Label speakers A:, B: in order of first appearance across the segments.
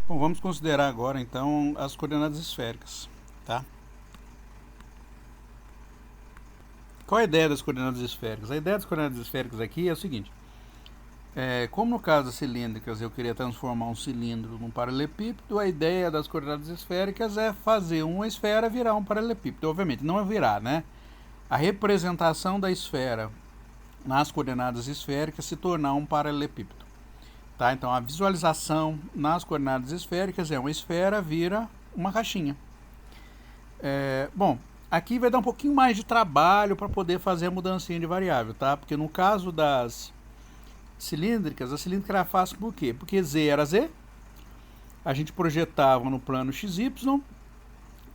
A: Bom, vamos considerar agora então as coordenadas esféricas, tá? Qual a ideia das coordenadas esféricas? A ideia das coordenadas esféricas aqui é o seguinte: como no caso das cilíndricas eu queria transformar um cilindro num paralelepípedo, a ideia das coordenadas esféricas é fazer uma esfera virar um paralelepípedo. Obviamente, não é virar, né? A representação da esfera nas coordenadas esféricas se tornar um paralelepípedo. Tá? Então a visualização nas coordenadas esféricas é uma esfera vira uma caixinha. Bom, aqui vai dar um pouquinho mais de trabalho para poder fazer a mudancinha de variável, tá? Porque no caso das cilíndricas, a cilíndrica era fácil por quê? Porque z era z, a gente projetava no plano xy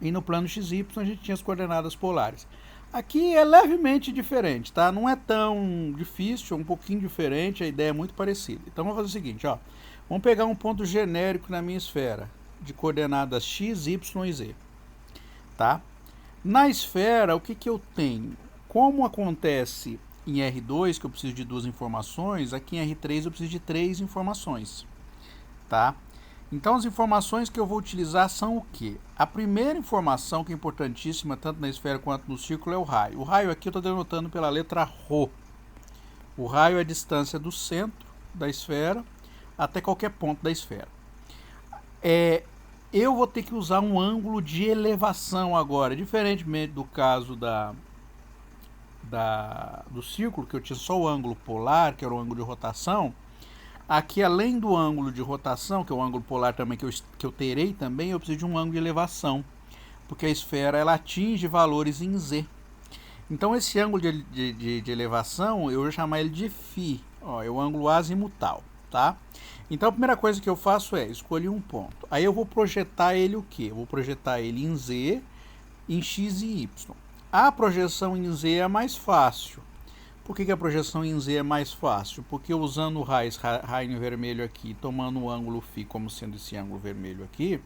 A: e no plano xy a gente tinha as coordenadas polares. Aqui é levemente diferente, tá? Não é tão difícil, é um pouquinho diferente, a ideia é muito parecida. Então vamos fazer o seguinte, ó. Vamos pegar um ponto genérico na minha esfera, de coordenadas x, y e z, tá? Na esfera, o que eu tenho? Como acontece em R2, que eu preciso de duas informações, aqui em R3 eu preciso de três informações, tá? Então as informações que eu vou utilizar são o quê? A primeira informação, que é importantíssima tanto na esfera quanto no círculo, é o raio. O raio aqui eu estou denotando pela letra ρ. O raio é a distância do centro da esfera até qualquer ponto da esfera. Eu vou ter que usar um ângulo de elevação agora, diferentemente do caso do círculo, que eu tinha só o ângulo polar, que era o ângulo de rotação. Aqui, além do ângulo de rotação, que é o ângulo polar também que eu terei também, eu preciso de um ângulo de elevação, porque a esfera ela atinge valores em z. Então esse ângulo de elevação, eu vou chamar ele de φ, ó, é o ângulo azimutal, tá? Então a primeira coisa que eu faço é escolher um ponto. Aí eu vou projetar ele o quê? Eu vou projetar ele em z, em x e y. A projeção em z é mais fácil. Por que a projeção em z é mais fácil? Porque usando o raio em vermelho aqui, tomando o ângulo φ como sendo esse ângulo vermelho aqui,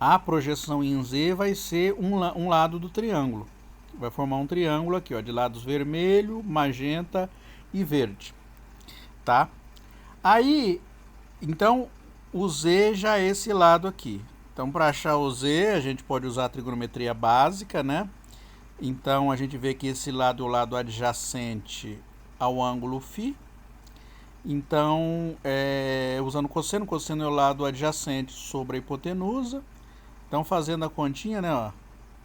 A: a projeção em z vai ser um lado do triângulo. Vai formar um triângulo aqui, ó, de lados vermelho, magenta e verde. Tá? Aí, então, o z já é esse lado aqui. Então, para achar o z, a gente pode usar a trigonometria básica, né? Então, a gente vê que esse lado é o lado adjacente ao ângulo φ. Então, usando cosseno, cosseno é o lado adjacente sobre a hipotenusa. Então, fazendo a continha, né, ó,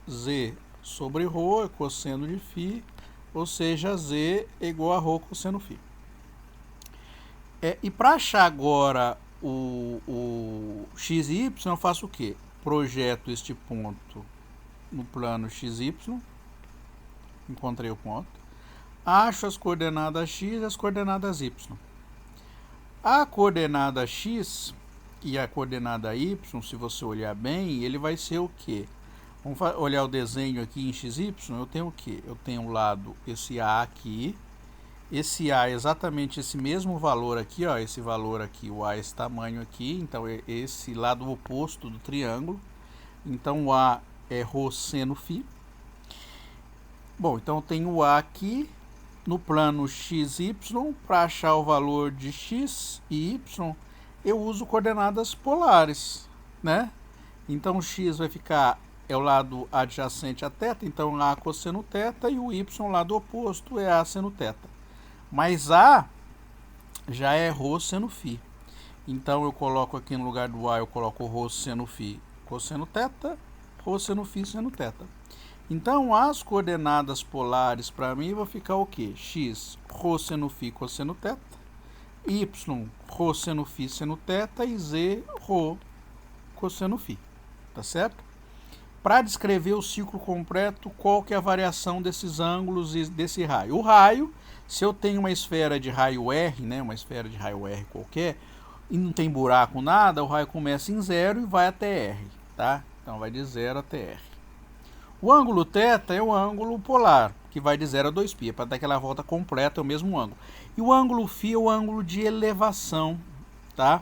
A: z sobre ρ é cosseno de φ, ou seja, z é igual a ρ cosseno φ. E para achar agora o x e y, eu faço o quê? Projeto este ponto no plano xy, encontrei o ponto, acho as coordenadas x e as coordenadas y. A coordenada x e a coordenada y, se você olhar bem, ele vai ser o quê? Vamos olhar o desenho aqui em xy, eu tenho o quê? Eu tenho um lado, esse A aqui, esse A é exatamente esse mesmo valor aqui, ó, esse valor aqui, o A é esse tamanho aqui, então é esse lado oposto do triângulo, então o A é ρ seno φ. Bom, então eu tenho o A aqui, no plano xy, para achar o valor de x e y, eu uso coordenadas polares, né? Então o x vai ficar, é o lado adjacente a θ, então A cosseno θ, e o y, o lado oposto, é A seno θ. Mas A já é ρ seno φ. Então eu coloco aqui no lugar do A, eu coloco ρ seno φ cosseno θ, ρ seno φ seno θ. Então, as coordenadas polares para mim vão ficar o quê? X, ρ seno φ cosseno θ, y, ρ seno φ seno θ e z, ρ cosseno φ. Tá certo? Para descrever o ciclo completo, qual que é a variação desses ângulos e desse raio? O raio, se eu tenho uma esfera de raio R, né, uma esfera de raio R qualquer, e não tem buraco nada, o raio começa em 0 e vai até R, tá? Então, vai de 0 até R. O ângulo θ é o ângulo polar, que vai de 0 a 2π, para dar aquela volta completa, é o mesmo ângulo. E o ângulo φ é o ângulo de elevação, tá?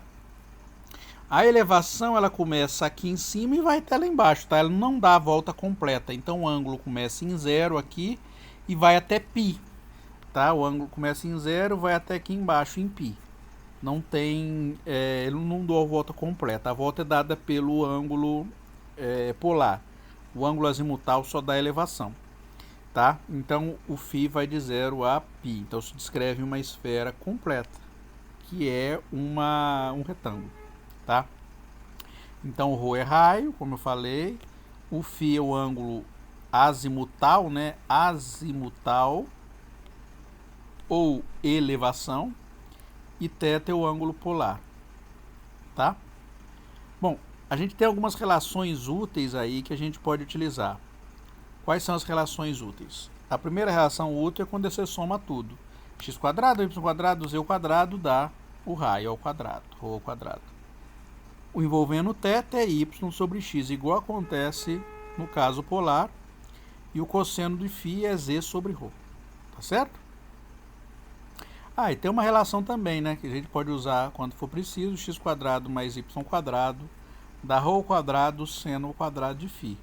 A: A elevação, ela começa aqui em cima e vai até lá embaixo, tá? Ela não dá a volta completa, então o ângulo começa em 0 aqui e vai até π, tá? O ângulo começa em 0, vai até aqui embaixo em π. não tem, ele não dá a volta completa. A volta é dada pelo ângulo polar. O ângulo azimutal só dá elevação, tá? Então o φ vai de 0 a π. Então se descreve uma esfera completa, que é um retângulo, tá? Então o ρ é raio, como eu falei. O φ é o ângulo azimutal, né? Azimutal ou elevação. E θ é o ângulo polar, tá? Bom, a gente tem algumas relações úteis aí que a gente pode utilizar. Quais são as relações úteis? A primeira relação útil é quando você soma tudo. X quadrado, y quadrado, z quadrado dá o raio ao quadrado, ρ ao quadrado. O envolvendo θ é y sobre x, igual acontece no caso polar. E o cosseno de φ é z sobre ρ, tá certo? E tem uma relação também, né, que a gente pode usar quando for preciso, x quadrado mais y quadrado dá ρ ao quadrado seno ao quadrado de φ,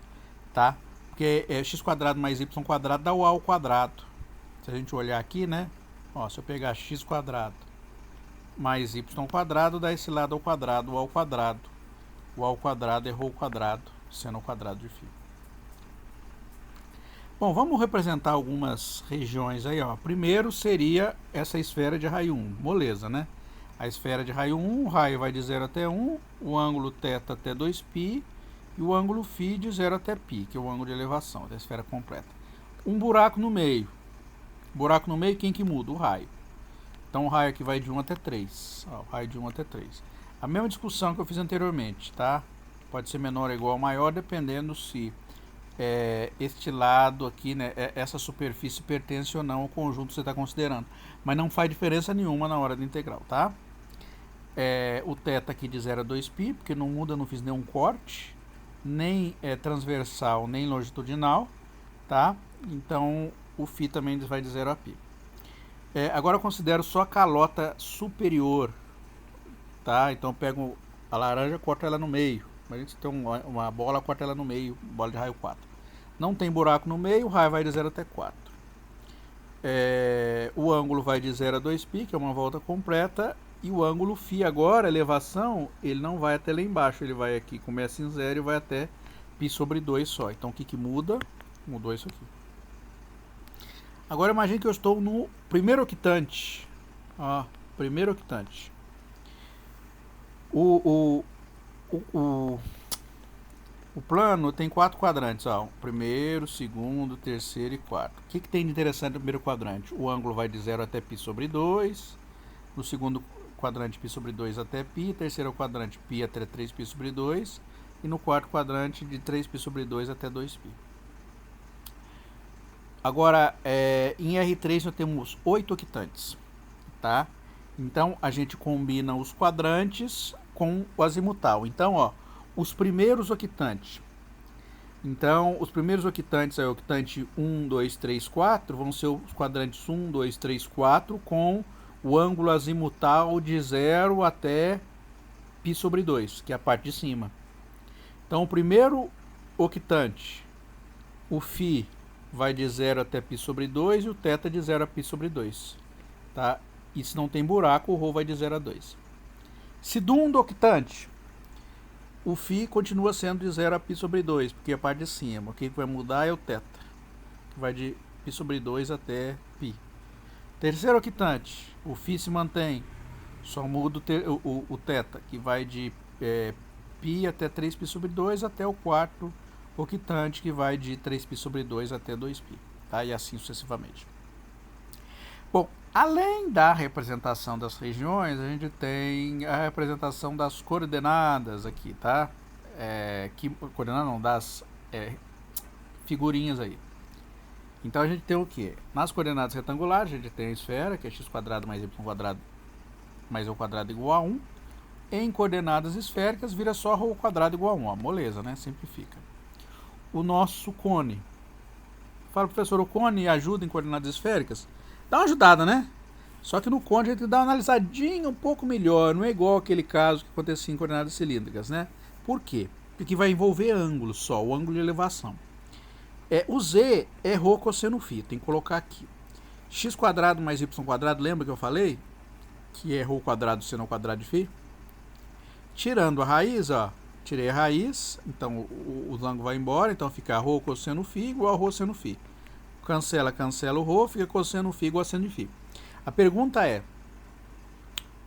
A: tá? Porque x quadrado mais y quadrado dá o a ao quadrado. Se a gente olhar aqui, né, ó, se eu pegar x quadrado mais y quadrado, dá esse lado ao quadrado, o a ao quadrado. O a ao quadrado é ρ ao quadrado seno ao quadrado de φ. Bom, vamos representar algumas regiões aí, ó. Primeiro seria essa esfera de raio 1, moleza, né? A esfera de raio 1, o raio vai de 0 até 1, o ângulo θ até 2π e o ângulo φ de 0 até π, que é o ângulo de elevação da esfera completa. Um buraco no meio. Buraco no meio, quem que muda? O raio. Então o raio aqui vai de 1 até 3. Ó, o raio de 1 até 3. A mesma discussão que eu fiz anteriormente, tá? Pode ser menor ou igual ou maior, dependendo se este lado aqui, né, essa superfície pertence ou não ao conjunto que você está considerando. Mas não faz diferença nenhuma na hora da integral, tá? O θ aqui de 0 a 2π, porque não muda, não fiz nenhum corte, nem transversal, nem longitudinal, tá? Então o φ também vai de 0 a π. Agora eu considero só a calota superior, tá? Então eu pego a laranja, corto ela no meio. Mas a gente tem uma bola, corta ela no meio, bola de raio 4. Não tem buraco no meio, o raio vai de 0 até 4. O ângulo vai de 0 a 2π, que é uma volta completa. E o ângulo φ agora, elevação, ele não vai até lá embaixo. Ele vai aqui, começa em 0 e vai até π sobre 2 só. Então o que muda? Mudou isso aqui. Agora imagine que eu estou no primeiro octante. Ó, primeiro octante. O plano tem 4 quadrantes, ó, primeiro, segundo, terceiro e quarto. O que tem de interessante no primeiro quadrante? O ângulo vai de 0 até π sobre 2, no segundo quadrante π sobre 2 até π, terceiro quadrante π até 3π sobre 2, e no quarto quadrante de 3π sobre 2 até 2π. Agora, em R3 nós temos 8 octantes, tá? Então, a gente combina os quadrantes com o azimutal. Então, ó, os primeiros octantes. Então, os primeiros octantes, o octante 1, 2, 3, 4, vão ser os quadrantes 1, 2, 3, 4, com o ângulo azimutal de 0 até π sobre 2, que é a parte de cima. Então, o primeiro octante, o φ vai de 0 até π sobre 2 e o θ de 0 a π sobre 2. Tá? E se não tem buraco, o ρ vai de 0 a 2. Segundo octante, o φ continua sendo de 0 a π sobre 2, porque é a parte de cima. O que vai mudar é o θ, que vai de π sobre 2 até π. Terceiro octante, o φ se mantém, só muda o θ, que vai de π até 3π sobre 2 até o quarto octante, que vai de 3π sobre 2 até 2π, tá? E assim sucessivamente. Bom, além da representação das regiões, a gente tem a representação das coordenadas aqui, tá? Coordenada não, das figurinhas aí. Então a gente tem o que? Nas coordenadas retangulares, a gente tem a esfera, que é x quadrado mais y quadrado mais o quadrado igual a 1. Em coordenadas esféricas, vira só ρ ao quadrado igual a 1, ó, moleza, né? Simplifica. O nosso cone. Fala, professor, o cone ajuda em coordenadas esféricas? Dá uma ajudada, né? Só que no cone a gente dá uma analisadinha um pouco melhor, não é igual aquele caso que acontecia em coordenadas cilíndricas, né? Por quê? Porque vai envolver ângulo só, o ângulo de elevação. O z é ρ cosseno φ, tem que colocar aqui. X quadrado mais y quadrado, lembra que eu falei? que é ρ quadrado seno ao quadrado de φ. Tirando a raiz, ó, tirei a raiz, então o ângulo vai embora, então fica ρ cosseno φ igual a ρ seno φ. Cancela, cancela o ρ, fica cosseno φ igual a seno de φ. A pergunta é,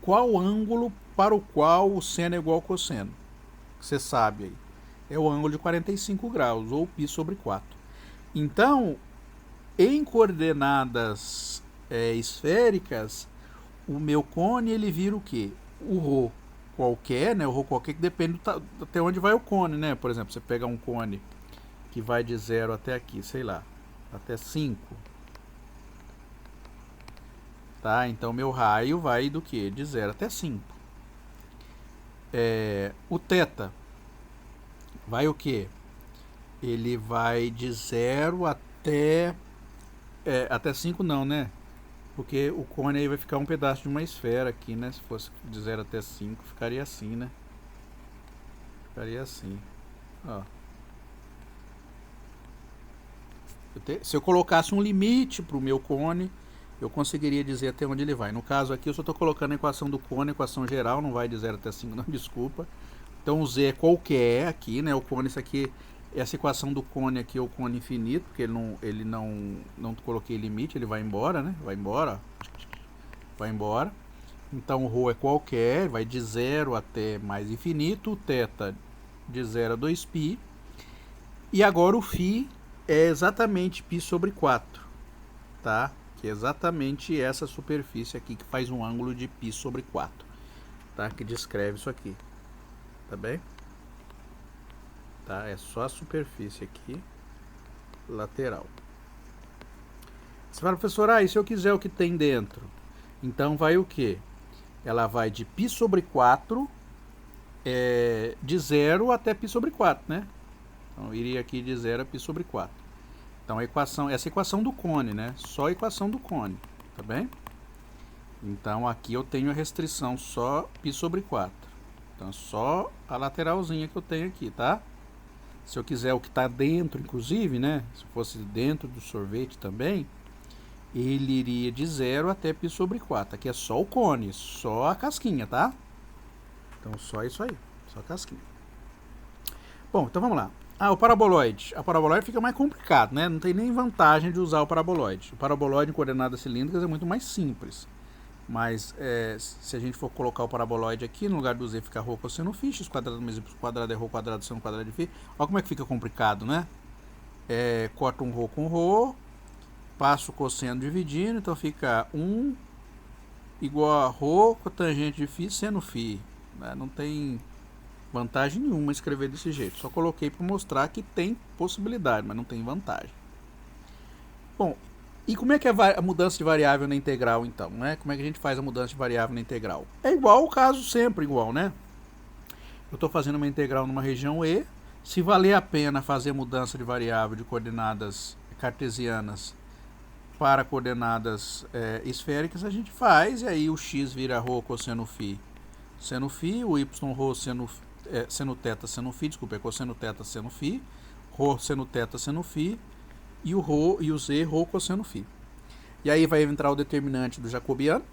A: qual ângulo para o qual o seno é igual ao cosseno? Você sabe aí. É o ângulo de 45 graus, ou π sobre 4. Então, em coordenadas esféricas, o meu cone ele vira o quê? O ρ qualquer, né? O ρ qualquer que depende até onde vai o cone, né? Por exemplo, você pega um cone que vai de 0 até aqui, sei lá, até 5. Tá? Então, meu raio vai do quê? De 0 até 5. O θ vai o quê? Ele vai de 0 até 5 não, né? Porque o cone aí vai ficar um pedaço de uma esfera aqui, né? Se fosse de 0 até 5, ficaria assim, né? Ficaria assim. Ó. Se eu colocasse um limite para o meu cone, eu conseguiria dizer até onde ele vai. No caso aqui, eu só estou colocando a equação do cone, a equação geral, não vai de 0 até 5, não, desculpa. Então, o z é qualquer aqui, né? O cone, isso aqui, essa equação do cone aqui é o cone infinito, porque ele não coloquei limite, ele vai embora, né? Vai embora, vai embora. Então, o ρ é qualquer, vai de 0 até mais infinito, o θ de 0 a 2π. E agora o φ é exatamente π sobre 4, tá? Que é exatamente essa superfície aqui que faz um ângulo de π sobre 4, tá? Que descreve isso aqui, tá bem? Tá? É só a superfície aqui, lateral. Você fala, professor, e se eu quiser o que tem dentro? Então vai o quê? Ela vai de π sobre 4, de 0 até π sobre 4, né? Então iria aqui de 0 a π sobre 4. Então essa equação do cone, né? Só a equação do cone, tá bem? Então aqui eu tenho a restrição só π sobre 4. Então só a lateralzinha que eu tenho aqui, tá? Se eu quiser o que está dentro, inclusive, né? Se fosse dentro do sorvete também, ele iria de 0 até π sobre 4. Aqui é só o cone, só a casquinha, tá? Então só isso aí, só a casquinha. Bom, então vamos lá. O paraboloide. A paraboloide fica mais complicado, né? Não tem nem vantagem de usar o paraboloide. O paraboloide em coordenadas cilíndricas é muito mais simples. Mas se a gente for colocar o paraboloide aqui, no lugar do z fica ρ cosseno φ, x quadrado mais y quadrado é ρ quadrado seno quadrado de φ. Olha como é que fica complicado, né? Corta um ρ com ρ, passo o cosseno dividindo, então fica 1 igual a ρ cotangente de φ seno φ. Né? Não tem vantagem nenhuma escrever desse jeito. Só coloquei para mostrar que tem possibilidade, mas não tem vantagem. Bom, e como é que é a mudança de variável na integral, então? Né? Como é que a gente faz a mudança de variável na integral? É igual o caso sempre igual, né? Eu estou fazendo uma integral numa região E. Se valer a pena fazer mudança de variável de coordenadas cartesianas para coordenadas esféricas, a gente faz. E aí o x vira ρ cosseno φ seno φ, o y ρ seno θ seno φ, desculpa, é cosseno θ seno φ, ρ seno θ seno φ, e o z ρ cosseno φ. E aí vai entrar o determinante do jacobiano,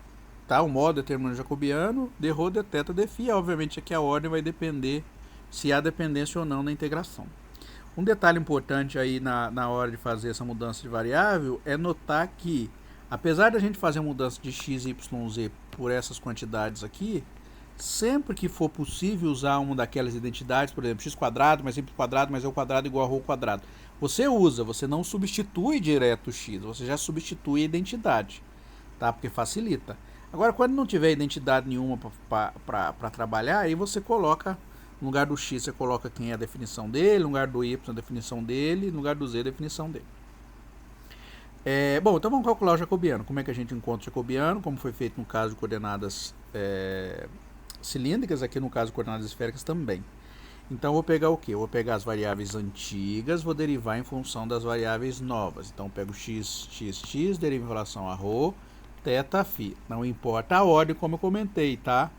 A: tá? O modo determinante jacobiano, d ρ, d θ, d φ. Obviamente aqui a ordem vai depender se há dependência ou não na integração. Um detalhe importante aí na hora de fazer essa mudança de variável é notar que, apesar da gente fazer a mudança de x, y, z por essas quantidades aqui, sempre que for possível usar uma daquelas identidades, por exemplo, x quadrado mais y quadrado mais e quadrado igual a ρ quadrado, você usa, você não substitui direto o x, você já substitui a identidade, tá? Porque facilita. Agora, quando não tiver identidade nenhuma para trabalhar, aí você coloca, no lugar do x, você coloca quem é a definição dele, no lugar do y, a definição dele, no lugar do z, a definição dele. Bom, então vamos calcular o jacobiano. Como é que a gente encontra o jacobiano? Como foi feito no caso de coordenadas cilíndricas, aqui no caso de coordenadas esféricas também. Então eu vou pegar o quê? Eu vou pegar as variáveis antigas, vou derivar em função das variáveis novas. Então eu pego x, derivo em relação a ρ, θ, φ. Não importa a ordem, como eu comentei, tá?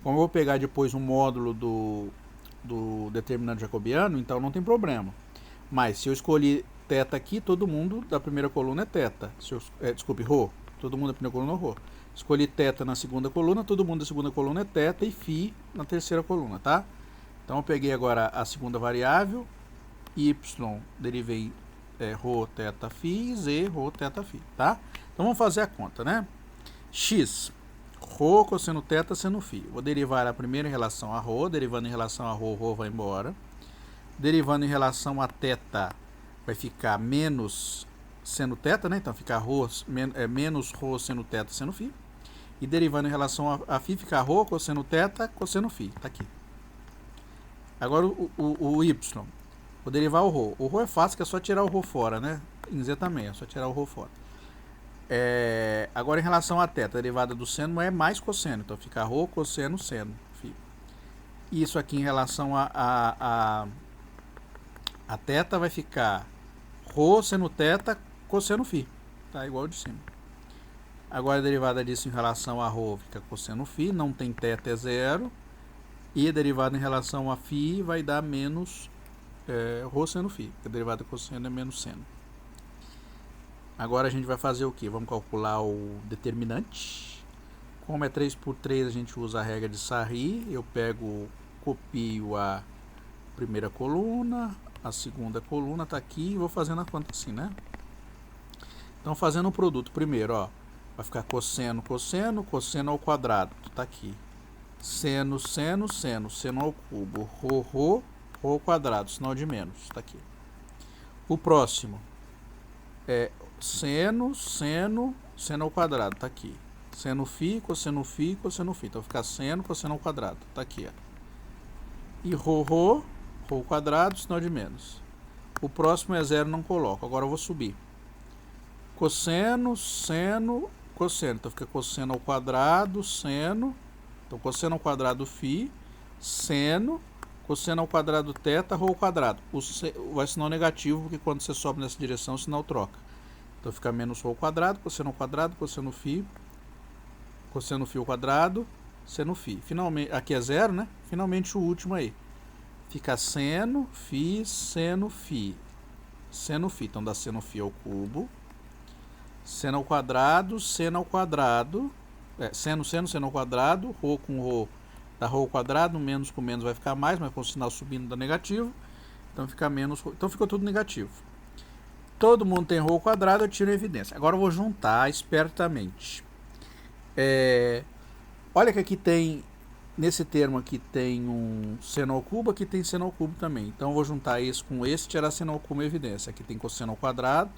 A: Como eu vou pegar depois um módulo do determinante jacobiano, então não tem problema. Mas se eu escolhi θ aqui, todo mundo da primeira coluna é θ. Desculpe, ρ. Todo mundo da primeira coluna é ρ. Escolhi θ na segunda coluna, todo mundo da segunda coluna é θ e φ na terceira coluna, tá? Então eu peguei agora a segunda variável, y, derivei ρ, θ, φ, e z, ρ, θ, φ, tá? Então vamos fazer a conta, né? X, ρ, cosseno θ, seno φ. Vou derivar a primeira em relação a ρ, derivando em relação a ρ, ρ vai embora. Derivando em relação a θ, vai ficar menos seno θ, né? Então fica menos ρ, seno θ, seno φ. E derivando em relação a φ, fica ρ, cosseno θ, cosseno φ. Tá aqui. Agora o y. Vou derivar o ρ. O ρ é fácil, que é só tirar o ρ fora, né? Em z também, é só tirar o ρ fora. Agora em relação a θ, a derivada do seno é mais cosseno. Então fica ρ, cosseno, seno. Φ. Isso aqui em relação a θ vai ficar ρ, seno θ, cosseno φ. Tá igual de cima. Agora a derivada disso em relação a ρ fica cosseno φ, não tem θ, é zero. E a derivada em relação a φ vai dar menos ρ seno φ. A derivada de cosseno é menos seno. Agora a gente vai fazer o que? Vamos calcular o determinante. Como é 3 por 3, a gente usa a regra de Sarri. Eu copio a primeira coluna, a segunda coluna está aqui e vou fazendo a conta assim, né? Então fazendo o produto primeiro, ó. Vai ficar cosseno, cosseno, cosseno ao quadrado, tá aqui. Seno, seno, seno, seno ao cubo, ρ, ρ, ρ ao quadrado, sinal de menos, tá aqui. O próximo é seno, seno, seno ao quadrado, tá aqui. Seno φ, cosseno φ, cosseno φ. Então fica seno, cosseno ao quadrado, tá aqui, ó. E ρ, ρ, ρ ao quadrado, sinal de menos. O próximo é zero, não coloco. Agora eu vou subir. Cosseno, seno, cosseno. Então fica cosseno ao quadrado, seno. Então cosseno ao quadrado φ, seno, cosseno ao quadrado θ, ρ ao quadrado. Vai sinal negativo, porque quando você sobe nessa direção, o sinal troca. Então fica menos ρ ao quadrado, cosseno ao quadrado, cosseno φ ao quadrado, seno φ. Finalmente, aqui é zero, né? Finalmente o último aí. Fica seno, φ, seno, φ. Seno φ, então dá seno φ ao cubo. Seno ao quadrado, seno ao quadrado. Seno, seno, seno ao quadrado. Rho com rho dá rho ao quadrado. Menos com menos vai ficar mais, mas com o sinal subindo dá negativo. Então fica menos rho. Então ficou tudo negativo. Todo mundo tem rho ao quadrado, eu tiro a evidência. Agora eu vou juntar espertamente. Olha que aqui tem, nesse termo aqui tem um seno ao cubo, aqui tem seno ao cubo também. Então eu vou juntar esse com esse e tirar seno ao cubo em evidência. Aqui tem cosseno ao quadrado,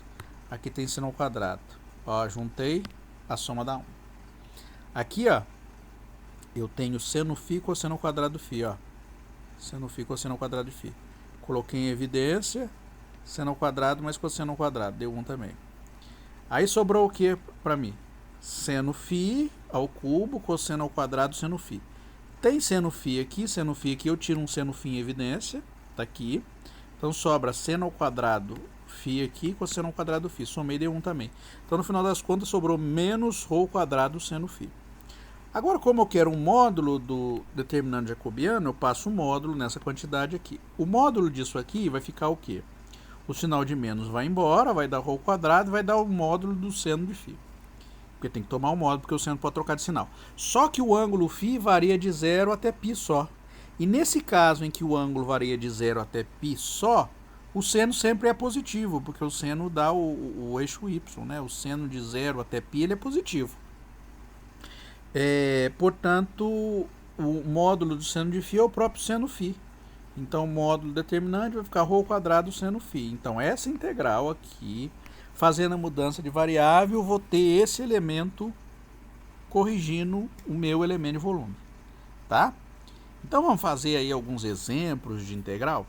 A: aqui tem seno ao quadrado. Ó, juntei, a soma dá 1. Aqui, ó, eu tenho seno φ, cosseno ao quadrado φ, ó. Seno φ, cosseno ao quadrado φ. Coloquei em evidência, seno ao quadrado mais cosseno ao quadrado, deu 1 também. Aí sobrou o que para mim? Seno φ ao cubo, cosseno ao quadrado, seno φ. Tem seno φ aqui, eu tiro um seno φ em evidência, tá aqui. Então sobra seno ao quadrado φ aqui, cosseno ao quadrado φ. Somei, deu 1 também. Então no final das contas sobrou menos ρ ao quadrado seno φ. Agora, como eu quero um módulo do determinante jacobiano, eu passo um módulo nessa quantidade aqui. O módulo disso aqui vai ficar o quê? O sinal de menos vai embora, vai dar ρ ao quadrado, vai dar o módulo do seno de φ. Porque tem que tomar o módulo, porque o seno pode trocar de sinal. Só que o ângulo φ varia de 0 até π só. E nesse caso em que o ângulo varia de 0 até π só, o seno sempre é positivo, porque o seno dá o eixo y, né? O seno de 0 até π ele é positivo. Portanto, o módulo do seno de φ é o próprio seno φ. Então, o módulo determinante vai ficar ρ ao quadrado seno φ. Então, essa integral aqui, fazendo a mudança de variável, vou ter esse elemento corrigindo o meu elemento de volume. Tá? Então, vamos fazer aí alguns exemplos de integral,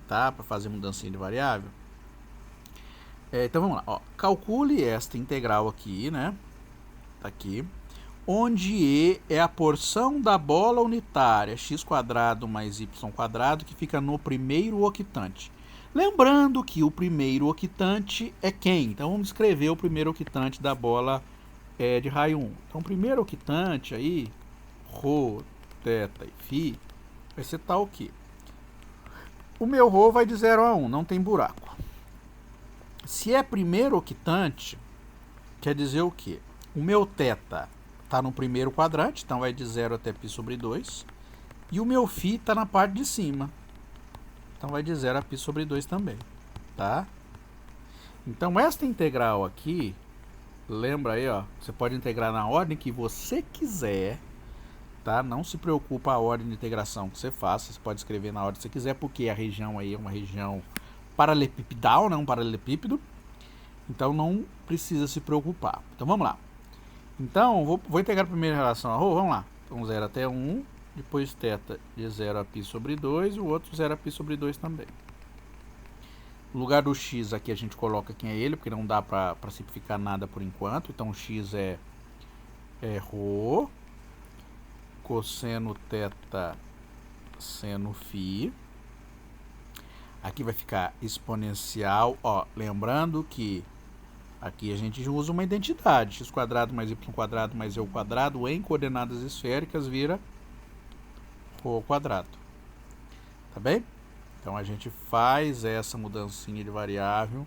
A: tá? Para fazer mudança de variável. Então, vamos lá. Ó. Calcule esta integral aqui, né? Tá aqui. Onde E é a porção da bola unitária x² mais y² que fica no primeiro octante. Lembrando que o primeiro octante é quem? Então vamos escrever o primeiro octante da bola de raio 1. Então o primeiro octante aí, ρ, θ e φ, vai ser tal que o meu ρ vai de 0 a 1, não tem buraco. Se é primeiro octante, quer dizer o quê? O meu θ está no primeiro quadrante, então vai de 0 até π sobre 2. E o meu φ está na parte de cima, então vai de 0 a π sobre 2 também, tá? Então esta integral aqui, lembra aí, ó, você pode integrar na ordem que você quiser, tá? Não se preocupa a ordem de integração que você faça, você pode escrever na ordem que você quiser, porque a região aí é uma região paralelepipedal, né? Um paralelepípedo, então não precisa se preocupar. Então vamos lá. Então, vou integrar a primeira relação a ρ, vamos lá. Então 0 até 1, depois θ de 0 a π sobre 2, e o outro 0 a π sobre 2 também. No lugar do x aqui a gente coloca quem é ele, porque não dá para simplificar nada por enquanto. Então x é ρ, cosseno θ, seno φ. Aqui vai ficar exponencial, ó, lembrando que aqui a gente usa uma identidade, x² mais y² mais eu² em coordenadas esféricas vira ρ². Tá bem? Então a gente faz essa mudancinha de variável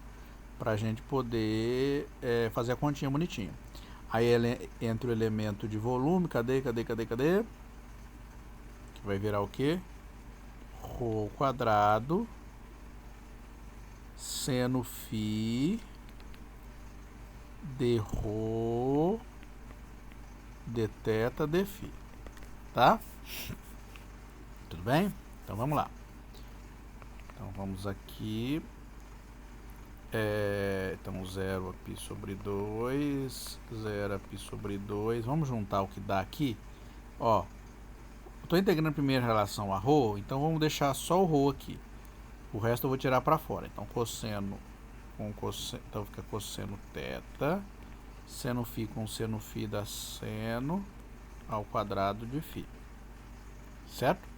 A: para a gente poder fazer a continha bonitinho. Aí entra o elemento de volume, cadê? Que vai virar o quê? ρ² seno φ de ρ de θ de φ, tá? Tudo bem? Então vamos lá. Então vamos aqui, então 0 a π sobre 2, 0 a π sobre 2, vamos juntar o que dá aqui, ó, estou integrando a primeira relação a ρ, então vamos deixar só o ρ aqui, o resto eu vou tirar para fora, então cosseno com cosseno, então fica cosseno θ, seno φ com seno φ dá seno ao quadrado de φ, certo?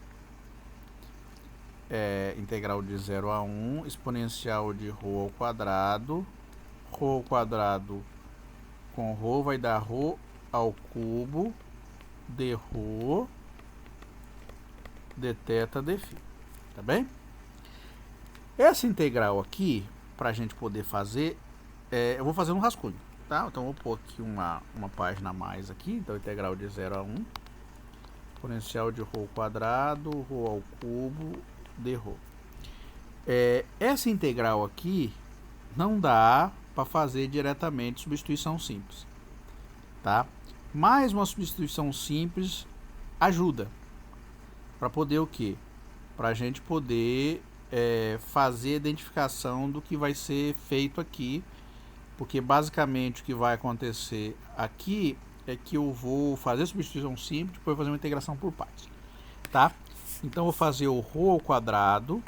A: Integral de 0 a 1, exponencial de ρ ao quadrado com ρ vai dar ρ ao cubo de ρ de θ de φ, tá bem? Essa integral aqui, para a gente poder fazer, eu vou fazer um rascunho, tá? Então vou pôr aqui uma página a mais aqui, então integral de 0 a 1, exponencial de ρ ao quadrado, ρ ao cubo de ρ. Essa integral aqui não dá para fazer diretamente substituição simples, tá? Mas uma substituição simples ajuda para poder o quê? Para a gente poder fazer a identificação do que vai ser feito aqui, porque basicamente o que vai acontecer aqui é que eu vou fazer a substituição simples, depois fazer uma integração por partes, tá? Então, eu vou fazer o ρ ao quadrado,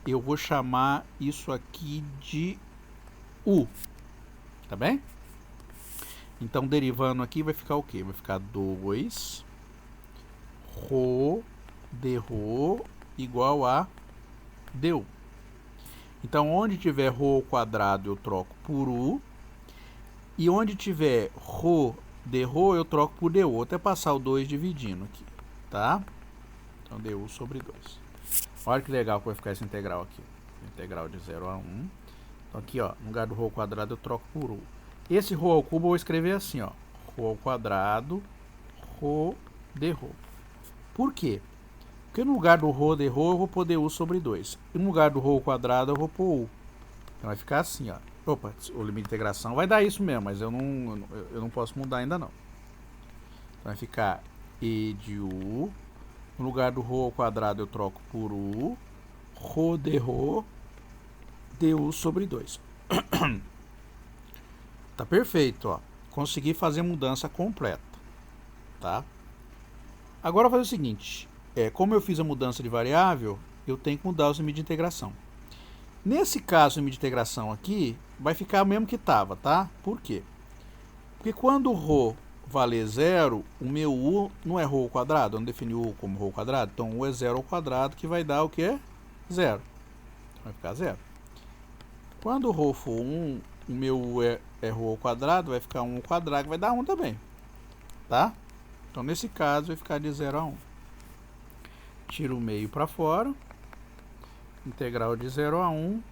A: eu vou chamar isso aqui de u, tá bem? Então, derivando aqui, vai ficar o quê? Vai ficar 2 ρ de ρ igual a du. Então, onde tiver ρ ao quadrado, eu troco por u, e onde tiver ρ de ρ, eu troco por du, até passar o 2 dividindo aqui, tá? Então, du sobre 2. Olha que legal que vai ficar essa integral aqui. Integral de 0 a 1. Então, aqui, ó, no lugar do ρ ao quadrado, eu troco por u. Esse ρ ao cubo eu vou escrever assim, ó. ρ ao quadrado, ρ de ρ. Por quê? Porque no lugar do ρ de ρ, eu vou pôr du sobre 2. E no lugar do ρ ao quadrado, eu vou pôr u. Então, vai ficar assim, ó. Opa, o limite de integração vai dar isso mesmo, mas eu não posso mudar ainda não. Então, vai ficar e de u. No lugar do ρ ao quadrado eu troco por u, ρ de ρ, du sobre 2. Tá perfeito, ó. Consegui fazer a mudança completa, tá? Agora eu vou fazer o seguinte, como eu fiz a mudança de variável, eu tenho que mudar os limites de integração. Nesse caso, o limite de integração aqui vai ficar o mesmo que estava, tá? Por quê? Porque quando o ρ valer 0, o meu u não é ρ ao quadrado, eu não defini u como ρ ao quadrado, então u é 0 ao quadrado, que vai dar o que? 0. Então vai ficar 0. Quando o ρ for 1, o meu u é ρ ao quadrado, vai ficar 1 ao quadrado, que vai dar 1 também, tá? Então nesse caso vai ficar de 0 a 1. Tiro o meio para fora, integral de 0 a 1,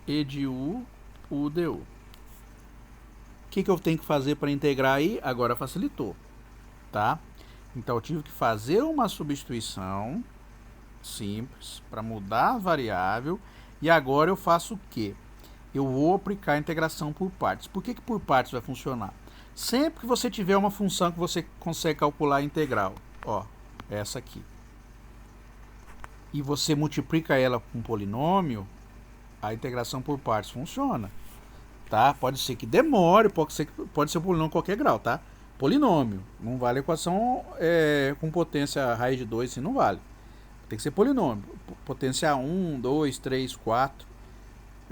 A: e de u du. O que eu tenho que fazer para integrar aí? Agora facilitou. tá? Então eu tive que fazer uma substituição simples para mudar a variável, e agora eu faço o quê? Eu vou aplicar a integração por partes. Por que por partes vai funcionar? Sempre que você tiver uma função que você consegue calcular a integral, ó, essa aqui, e você multiplica ela com um polinômio, a integração por partes funciona, tá? Pode ser que demore, pode ser um polinômio qualquer grau, tá? Polinômio, não vale equação com potência raiz de 2, assim não vale. Tem que ser polinômio, potência 1, 2, 3, 4.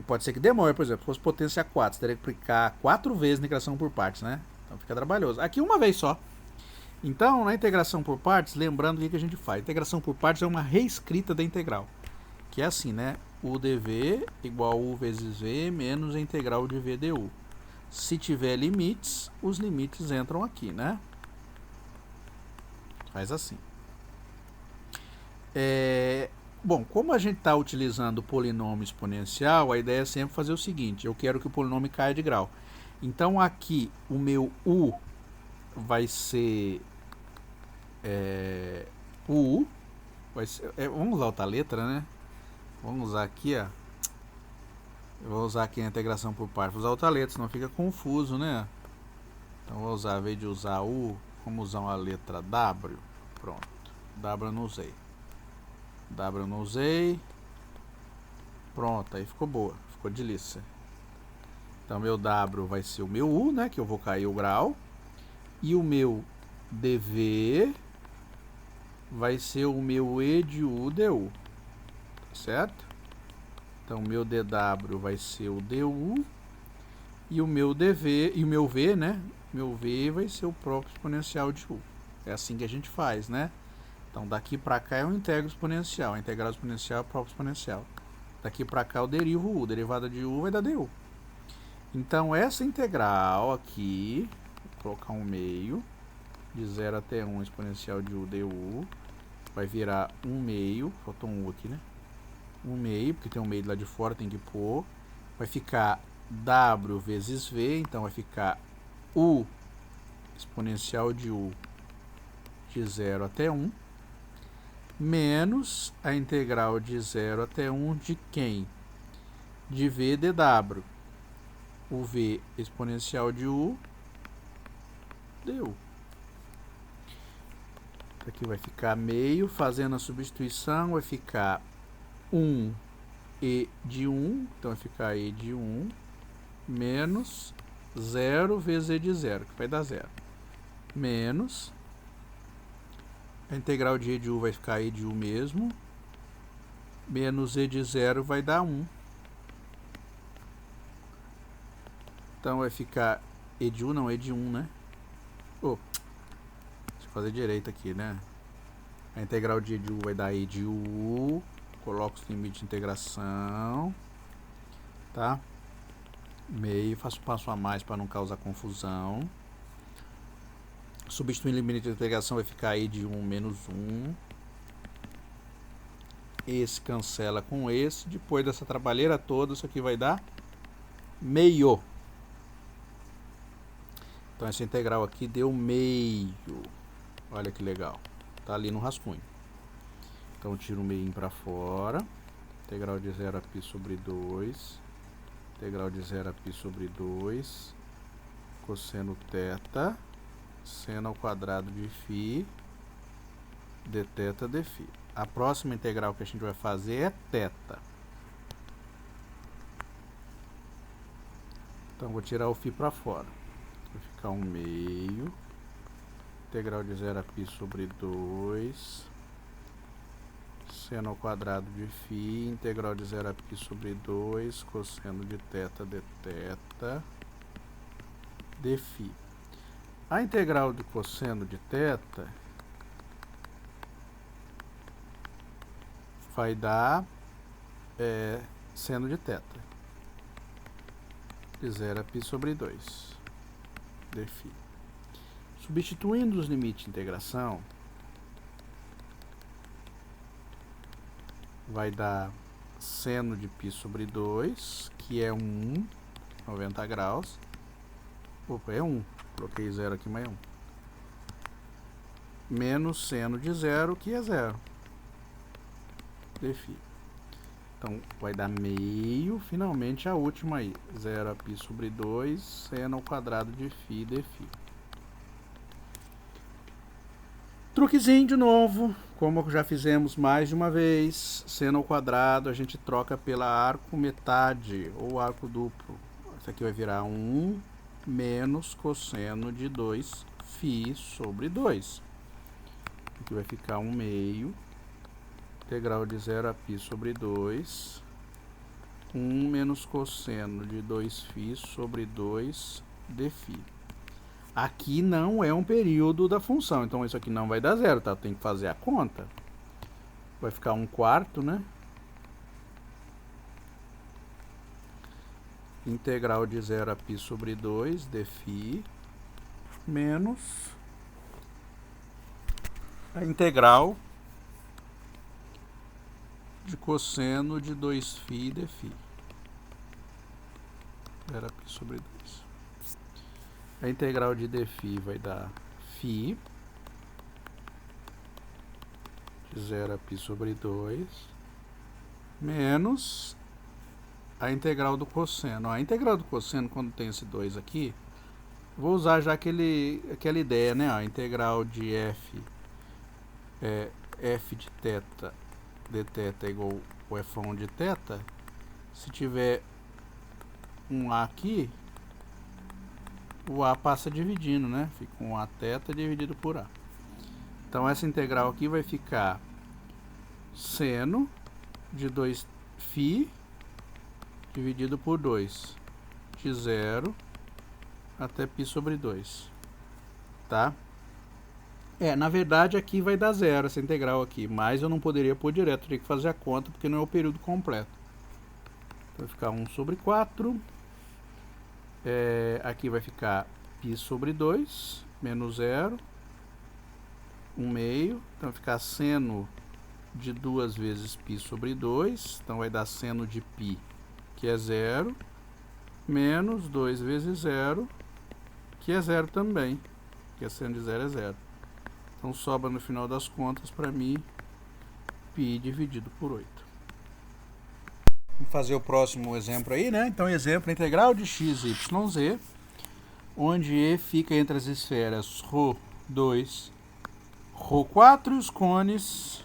A: Pode ser que demore, por exemplo, se fosse potência 4, você teria que aplicar 4 vezes a integração por partes, né? Então fica trabalhoso. Aqui uma vez só. Então, na integração por partes, lembrando o que a gente faz. A integração por partes é uma reescrita da integral, que é assim, né? U dv igual U vezes V menos a integral de V du. Se tiver limites, os limites entram aqui, né? Faz assim. Bom, como a gente está utilizando o polinômio exponencial, a ideia é sempre fazer o seguinte: eu quero que o polinômio caia de grau. Então aqui o meu U vai ser U, vai ser, vamos usar outra letra, né? Vamos usar aqui, ó. Eu vou usar aqui a integração por partes, vou usar outra letra, senão fica confuso, né? Então vou usar, ao invés de usar U, vamos usar uma letra W. Pronto, W eu não usei. W eu não usei. Pronto, aí ficou boa, ficou delícia. Então meu W vai ser o meu U, né? Que eu vou cair o grau. E o meu dV vai ser o meu E de U du. Tá certo? Então meu dW vai ser o du. E o meu dV, e o meu V, né? Meu V vai ser o próprio exponencial de U. É assim que a gente faz, né? Então daqui para cá é um integro exponencial. A integral exponencial é o próprio exponencial. Daqui para cá eu derivo U. Derivada de U vai dar du. Então essa integral aqui, vou colocar um meio, de 0 até 1 exponencial de U du, vai virar 1 meio, faltou um U aqui, né? 1 meio, porque tem um meio lá de fora, tem que pôr. Vai ficar W vezes V, então vai ficar U exponencial de U de 0 até 1, menos a integral de 0 até 1 de quem? De V dW. O V exponencial de U du. Aqui vai ficar meio, fazendo a substituição, vai ficar 1 E de 1, então vai ficar E de 1, menos 0 vezes E de 0, que vai dar 0. Menos, a integral de E de U vai ficar E de U mesmo, menos E de 0 vai dar 1. Então vai ficar E de U, não, E de 1, né? Deixa eu fazer direito aqui, né? A integral de E de U vai dar E de U, coloco os limites de integração, tá? Meio, faço um passo a mais para não causar confusão. Substituindo o limite de integração vai ficar E de 1 menos 1. Esse cancela com esse. Depois dessa trabalheira toda, isso aqui vai dar meio. Então essa integral aqui deu meio. Olha que legal. Tá ali no rascunho. Então eu tiro o meio para fora. Integral de 0 a π sobre 2. Integral de 0 a π sobre 2. Cosseno θ. Seno ao quadrado de φ. Dθ dφ. A próxima integral que a gente vai fazer é θ. Então vou tirar o φ para fora. Vai ficar 1 meio. Integral de 0 a π sobre 2. Seno ao quadrado de φ. Integral de 0 a π sobre 2. Cosseno de θ dθ dφ. A integral de cosseno de θ vai dar seno de θ. De 0 a π sobre 2. Dφ. Substituindo os limites de integração, vai dar seno de π sobre 2, que é 1, 90 graus. Opa, é 1. Coloquei 0 aqui, mas é 1. menos seno de zero, que é zero, dφ. Então, vai dar meio, finalmente a última aí, 0 a π sobre 2, seno ao quadrado de φ dφ. Truquezinho de novo, como já fizemos mais de uma vez, seno ao quadrado a gente troca pela arco metade, ou arco duplo. Isso aqui vai virar 1 menos cosseno de 2φ sobre 2. Aqui vai ficar 1 meio, integral de 0 a π sobre 2, 1 menos cosseno de 2φ sobre 2 dφ. Aqui não é um período da função, então isso aqui não vai dar zero, tá? Tem que fazer a conta. Vai ficar 1/4, né? Integral de 0 a π sobre 2 dφ menos a integral de cosseno de 2φ dφ. 0 a π sobre 2. A integral de dφ vai dar φ de 0 a π sobre 2 menos a integral do cosseno. A integral do cosseno, quando tem esse 2 aqui, vou usar já aquela ideia, né? A integral de f de θ de θ igual ao f1 de θ. Se tiver um a aqui, o a passa dividindo, né? Fica um a θ dividido por a. Então essa integral aqui vai ficar seno de 2φ dividido por 2, de 0 até π sobre 2, tá? Na verdade aqui vai dar zero essa integral aqui, mas eu não poderia pôr direto, teria que fazer a conta porque não é o período completo. Então vai ficar 1 sobre 4, aqui vai ficar π sobre 2, menos 0, 1 meio, então vai ficar seno de 2 vezes π sobre 2, então vai dar seno de π, que é 0, menos 2 vezes 0, que é 0 também, que é seno de 0 é 0. Então sobra no final das contas para mim π dividido por 8. Vamos fazer o próximo exemplo aí, né? Então exemplo integral de x, y, z, onde E fica entre as esferas ρ2, ρ4 e os cones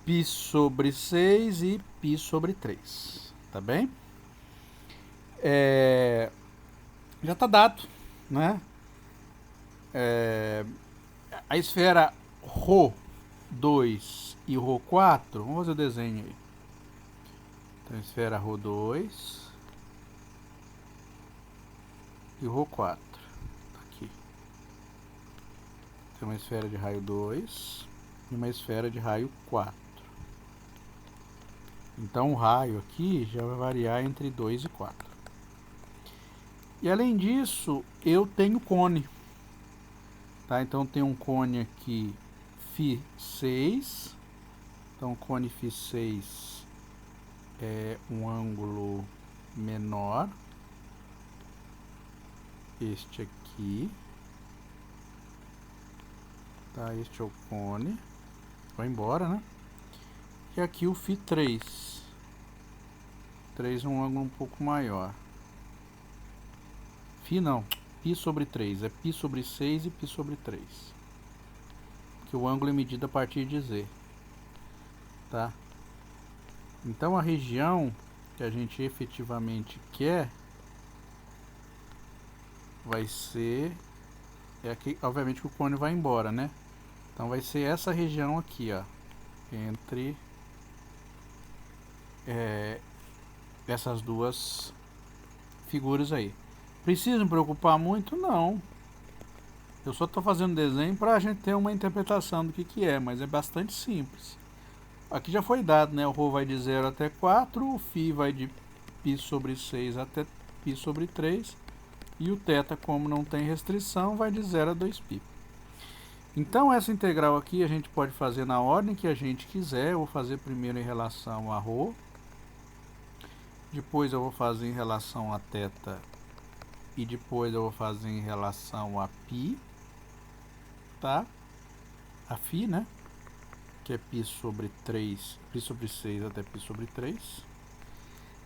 A: π sobre 6 e π sobre 3, tá bem? Já está dado, né? A esfera ρ2 e ρ4, vamos fazer o desenho aí. Então, a esfera ρ2 e ρ4, tá aqui. Tem uma esfera de raio 2 e uma esfera de raio 4. Então, o raio aqui já vai variar entre 2 e 4. E além disso, eu tenho cone. Tá? Então, tem um cone aqui φ6. Então, o cone φ6 é um ângulo menor. Este aqui. Tá? Este é o cone. Vai embora, né? E aqui o φ3. 3 é um ângulo um pouco maior. Φ não, π sobre 3. É π sobre 6 e π sobre 3. Que o ângulo é medido a partir de z. Tá? Então a região que a gente efetivamente quer vai ser... aqui, obviamente que o cone vai embora, né? Então vai ser essa região aqui, ó. Entre essas duas figuras aí. Precisa me preocupar muito? Não. Eu só estou fazendo desenho para a gente ter uma interpretação do que é, mas é bastante simples. Aqui já foi dado, né? O ρ vai de 0 até 4, o φ vai de π sobre 6 até π sobre 3, e o θ, como não tem restrição, vai de 0 a 2π. Então, essa integral aqui a gente pode fazer na ordem que a gente quiser. Eu vou fazer primeiro em relação a ρ, depois eu vou fazer em relação a θ, e depois eu vou fazer em relação a π, tá? a φ, né? Que é π sobre 3, π sobre 6 até π sobre 3.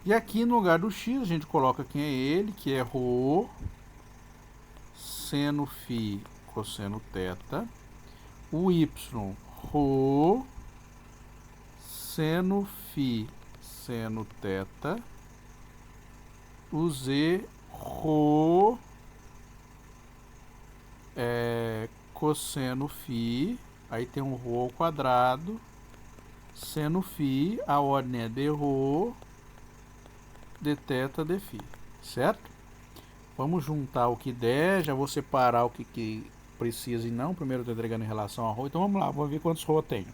A: E aqui no lugar do x a gente coloca quem é ele, que é ρ seno φ cosseno θ. O y, ρ seno φ seno θ. O z, ρ cosseno φ. Aí tem um ρ ao quadrado. Seno φ, a ordem é dρ, dθ, dφ, certo? Vamos juntar o que der, já vou separar o que precisa e não. Primeiro eu estou entregando em relação a ρ, então vamos lá, vou ver quantos ρ eu tenho.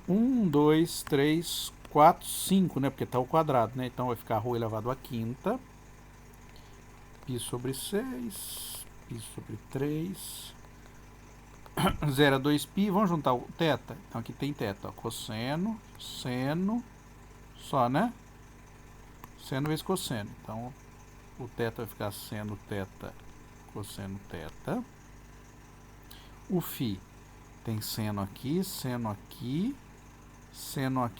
A: 1, 2, 3, 4, 5, né? Porque está ao quadrado, né? Então vai ficar ρ elevado à quinta, π sobre 6, π sobre 3, 0 a 2π, vamos juntar o θ. Então aqui tem θ, ó, cosseno, seno, só, né? Seno vezes cosseno. Então o θ vai ficar seno θ, cosseno θ. O φ tem seno aqui,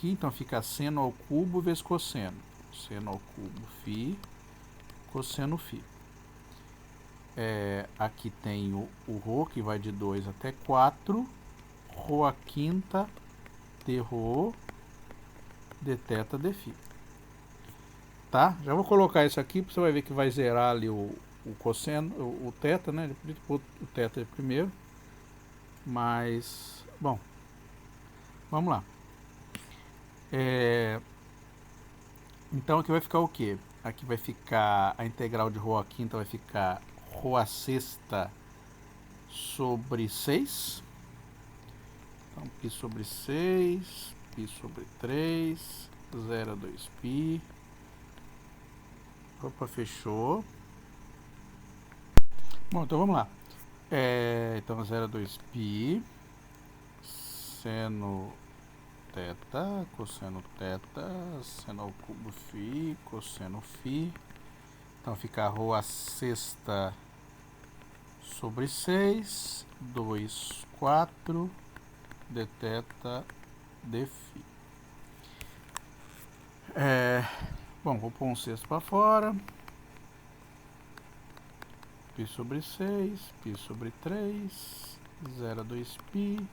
A: então fica seno ao cubo vezes cosseno. Seno ao cubo φ, cosseno φ. Aqui tem o ρ, que vai de 2 até 4, ρ à quinta, dρ, dθ, dφ. Tá? Já vou colocar isso aqui, você vai ver que vai zerar ali o cosseno, o θ, né? Eu podia pôr o θ primeiro, mas, bom, vamos lá. Então aqui vai ficar o quê? Aqui vai ficar a integral de ρ à quinta, vai ficar ρ à sexta sobre 6. Então, π sobre 6, π sobre 3, 0 a 2π. Opa, fechou. Bom, então vamos lá. Então, 0 a 2π, seno θ, cosseno θ, seno ao cubo φ, cosseno φ. Então, fica ρ à sexta sobre 6, 2, 4, dθ, dφ. Bom, vou pôr um sexto para fora. π sobre 6, π sobre 3, 0 a 2π,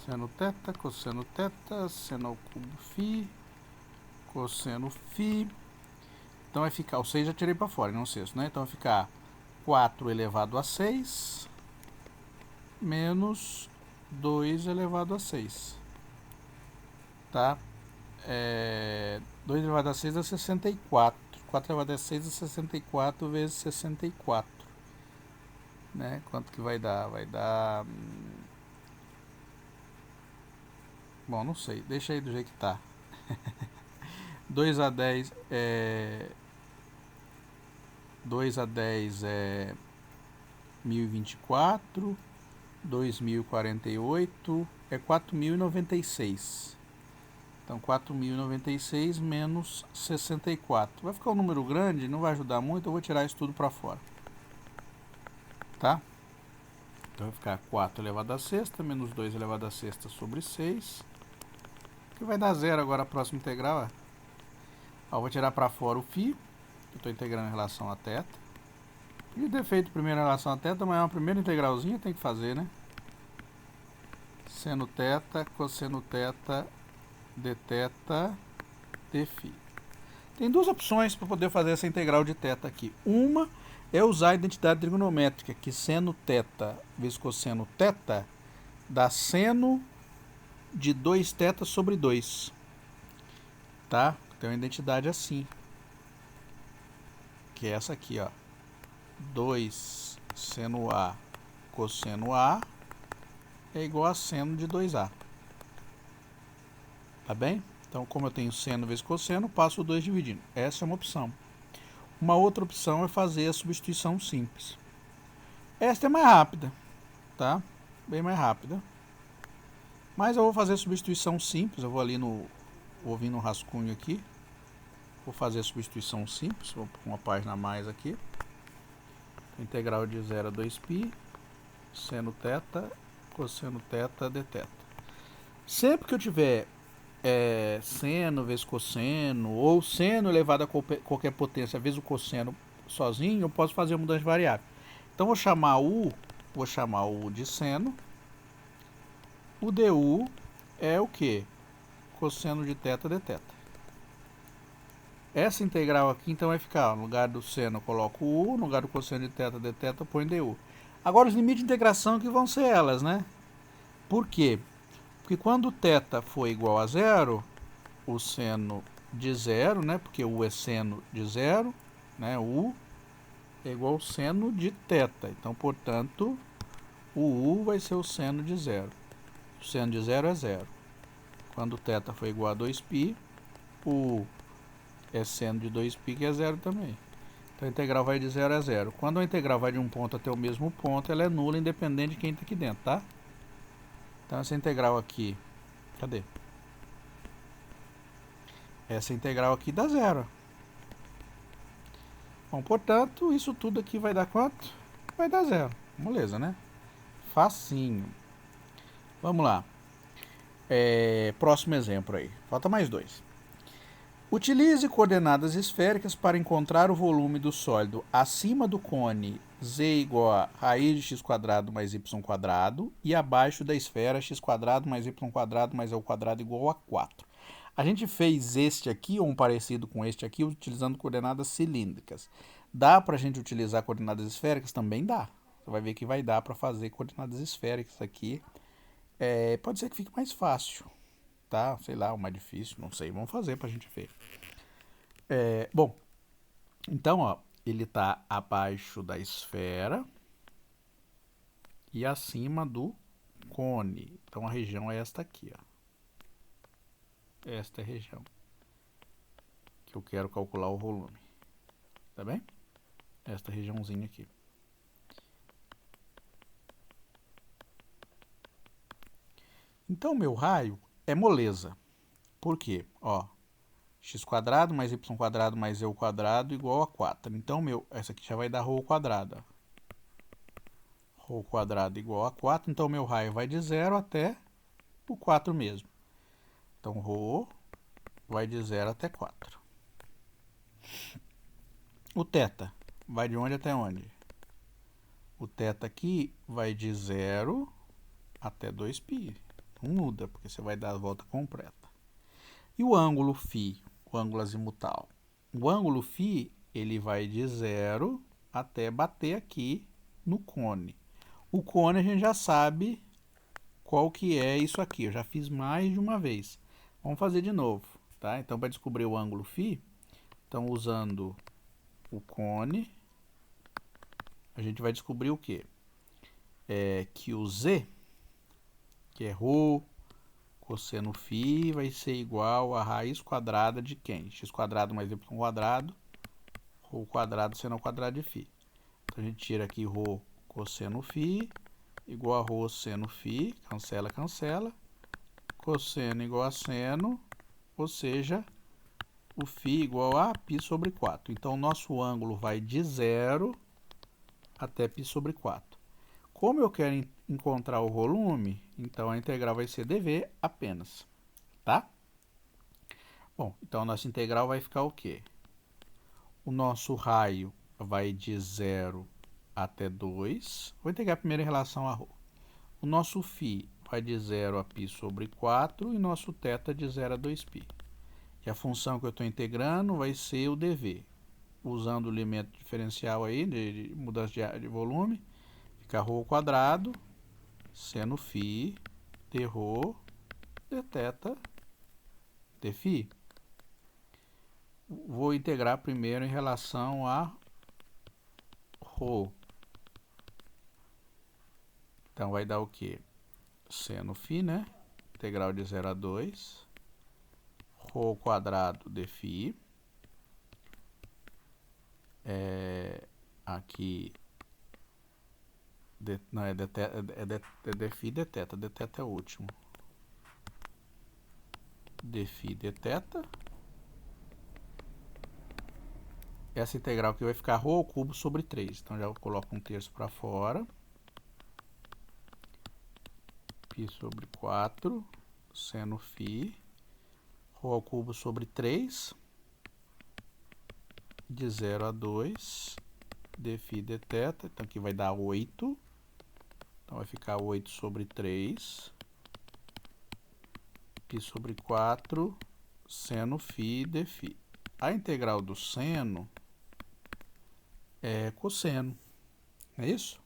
A: seno θ, cosseno θ, seno ao cubo φ, cosseno φ. Então vai ficar, o 6 já tirei para fora, não o sexto, né? Então vai ficar 4 elevado a 6 menos 2 elevado a 6. Tá? 2 elevado a 6 é 64. 4 elevado a 6 é 64 vezes 64. Né? Quanto que vai dar? Vai dar... Bom, não sei. Deixa aí do jeito que tá. 2 a 10 é... 2 a 10 é 1024. 2048 é 4096. Então, 4096 menos 64. Vai ficar um número grande, não vai ajudar muito, eu vou tirar isso tudo para fora. Tá? Então, vai ficar 4 elevado a sexta menos 2 elevado a sexta sobre 6. Que vai dar zero agora a próxima integral. Ó, vou tirar para fora o φ, que eu estou integrando em relação a θ. Podia ter feito primeiro em relação a θ, mas é uma primeira integralzinha, tem que fazer, né? Seno θ, cosseno θ, dθ, dφ. Tem duas opções para poder fazer essa integral de θ aqui. Uma é usar a identidade trigonométrica, que seno θ vezes cosseno θ dá seno de 2θ sobre 2. Tá? Tem uma identidade assim, que é essa aqui, ó. 2 seno A cosseno A é igual a seno de 2A. Tá bem? Então, como eu tenho seno vezes cosseno, passo o 2 dividindo. Essa é uma opção. Uma outra opção é fazer a substituição simples. Esta é mais rápida, tá? Bem mais rápida. Mas eu vou fazer a substituição simples. Eu vou ali vou vir no rascunho aqui. Vou fazer a substituição simples. Vou pôr uma página a mais aqui. Integral de 0 a 2π, seno θ, cosseno θ dθ. Sempre que eu tiver seno vezes cosseno, ou seno elevado a qualquer potência vezes o cosseno sozinho, eu posso fazer mudança de variável. Então vou chamar U de seno. O du é o que? Cosseno de θ dθ. Essa integral aqui então vai ficar, no lugar do seno eu coloco U, no lugar do cosseno de θ dθ eu ponho du. Agora os limites de integração que vão ser elas, né? Por quê? Porque quando θ for igual a zero, o seno de zero, né? Porque U é seno de zero, né? U é igual ao seno de θ. Então, portanto, o U vai ser o seno de zero. O seno de zero é zero. Quando θ for igual a 2π, o U é seno de 2π, que é zero também. Então a integral vai de 0 a 0. Quando a integral vai de um ponto até o mesmo ponto, ela é nula, independente de quem está aqui dentro, tá? Então essa integral aqui, cadê? Essa integral aqui dá zero. Bom, portanto, isso tudo aqui vai dar quanto? Vai dar zero. Moleza, né? Facinho. Vamos lá. Próximo exemplo aí. Falta mais dois. Utilize coordenadas esféricas para encontrar o volume do sólido acima do cone z igual a raiz de x² mais y² e abaixo da esfera x² mais y² mais ao² igual a 4. A gente fez este aqui, ou um parecido com este aqui, utilizando coordenadas cilíndricas. Dá para a gente utilizar coordenadas esféricas? Também dá. Você vai ver que vai dar para fazer coordenadas esféricas aqui. Pode ser que fique mais fácil. Tá? Sei lá, o mais difícil, não sei. Vamos fazer pra gente ver. Bom, então, ó, ele tá abaixo da esfera e acima do cone. Então a região é esta aqui, ó. Esta é a região que eu quero calcular o volume. Tá bem? Esta regiãozinha aqui. Então, meu raio é moleza. Por quê? Ó, x² mais y² mais eu² igual a 4. Então, essa aqui já vai dar ρ². ρ² igual a 4. Então, meu raio vai de 0 até o 4 mesmo. Então, ρ vai de 0 até 4. O θ vai de onde até onde? O θ aqui vai de 0 até 2π. Não muda, porque você vai dar a volta completa. E o ângulo φ, o ângulo azimutal? O ângulo φ, ele vai de 0 até bater aqui no cone. O cone a gente já sabe qual que é isso aqui. Eu já fiz mais de uma vez. Vamos fazer de novo, tá? Então, para descobrir o ângulo φ, então usando o cone, a gente vai descobrir o quê? Que o z, que é ρ cosseno φ, vai ser igual a raiz quadrada de quem? x² mais y², ρ² seno ao quadrado de φ. Então, a gente tira aqui ρ cosseno φ, igual a ρ seno φ, cancela, cancela. Cosseno igual a seno, ou seja, o φ igual a π sobre 4. Então, o nosso ângulo vai de 0 até π sobre 4. Como eu quero encontrar o volume, então a integral vai ser dv apenas, tá? Bom, então a nossa integral vai ficar o quê? O nosso raio vai de 0 até 2. Vou integrar primeiro em relação a ρ. O nosso φ vai de 0 a π sobre 4 e nosso θ de 0 a 2π. E a função que eu estou integrando vai ser o dv. Usando o elemento diferencial aí, de mudança de volume, fica ρ² seno φ de ρ dθ de φ. Vou integrar primeiro em relação a ρ. Então, vai dar o quê? Seno φ, né? Integral de 0 a 2. ρ² de φ. Aqui, não, é dφ dθ. Dθ é o último. Dφ dθ. Essa integral aqui vai ficar ρ ao cubo sobre 3. Então, já coloco 1/3 para fora. π sobre 4, seno φ, ρ ao cubo sobre 3, de 0 a 2, dφ dθ, então aqui vai dar 8, então vai ficar 8 sobre 3, π sobre 4, seno φ dφ. A integral do seno é cosseno, não é isso?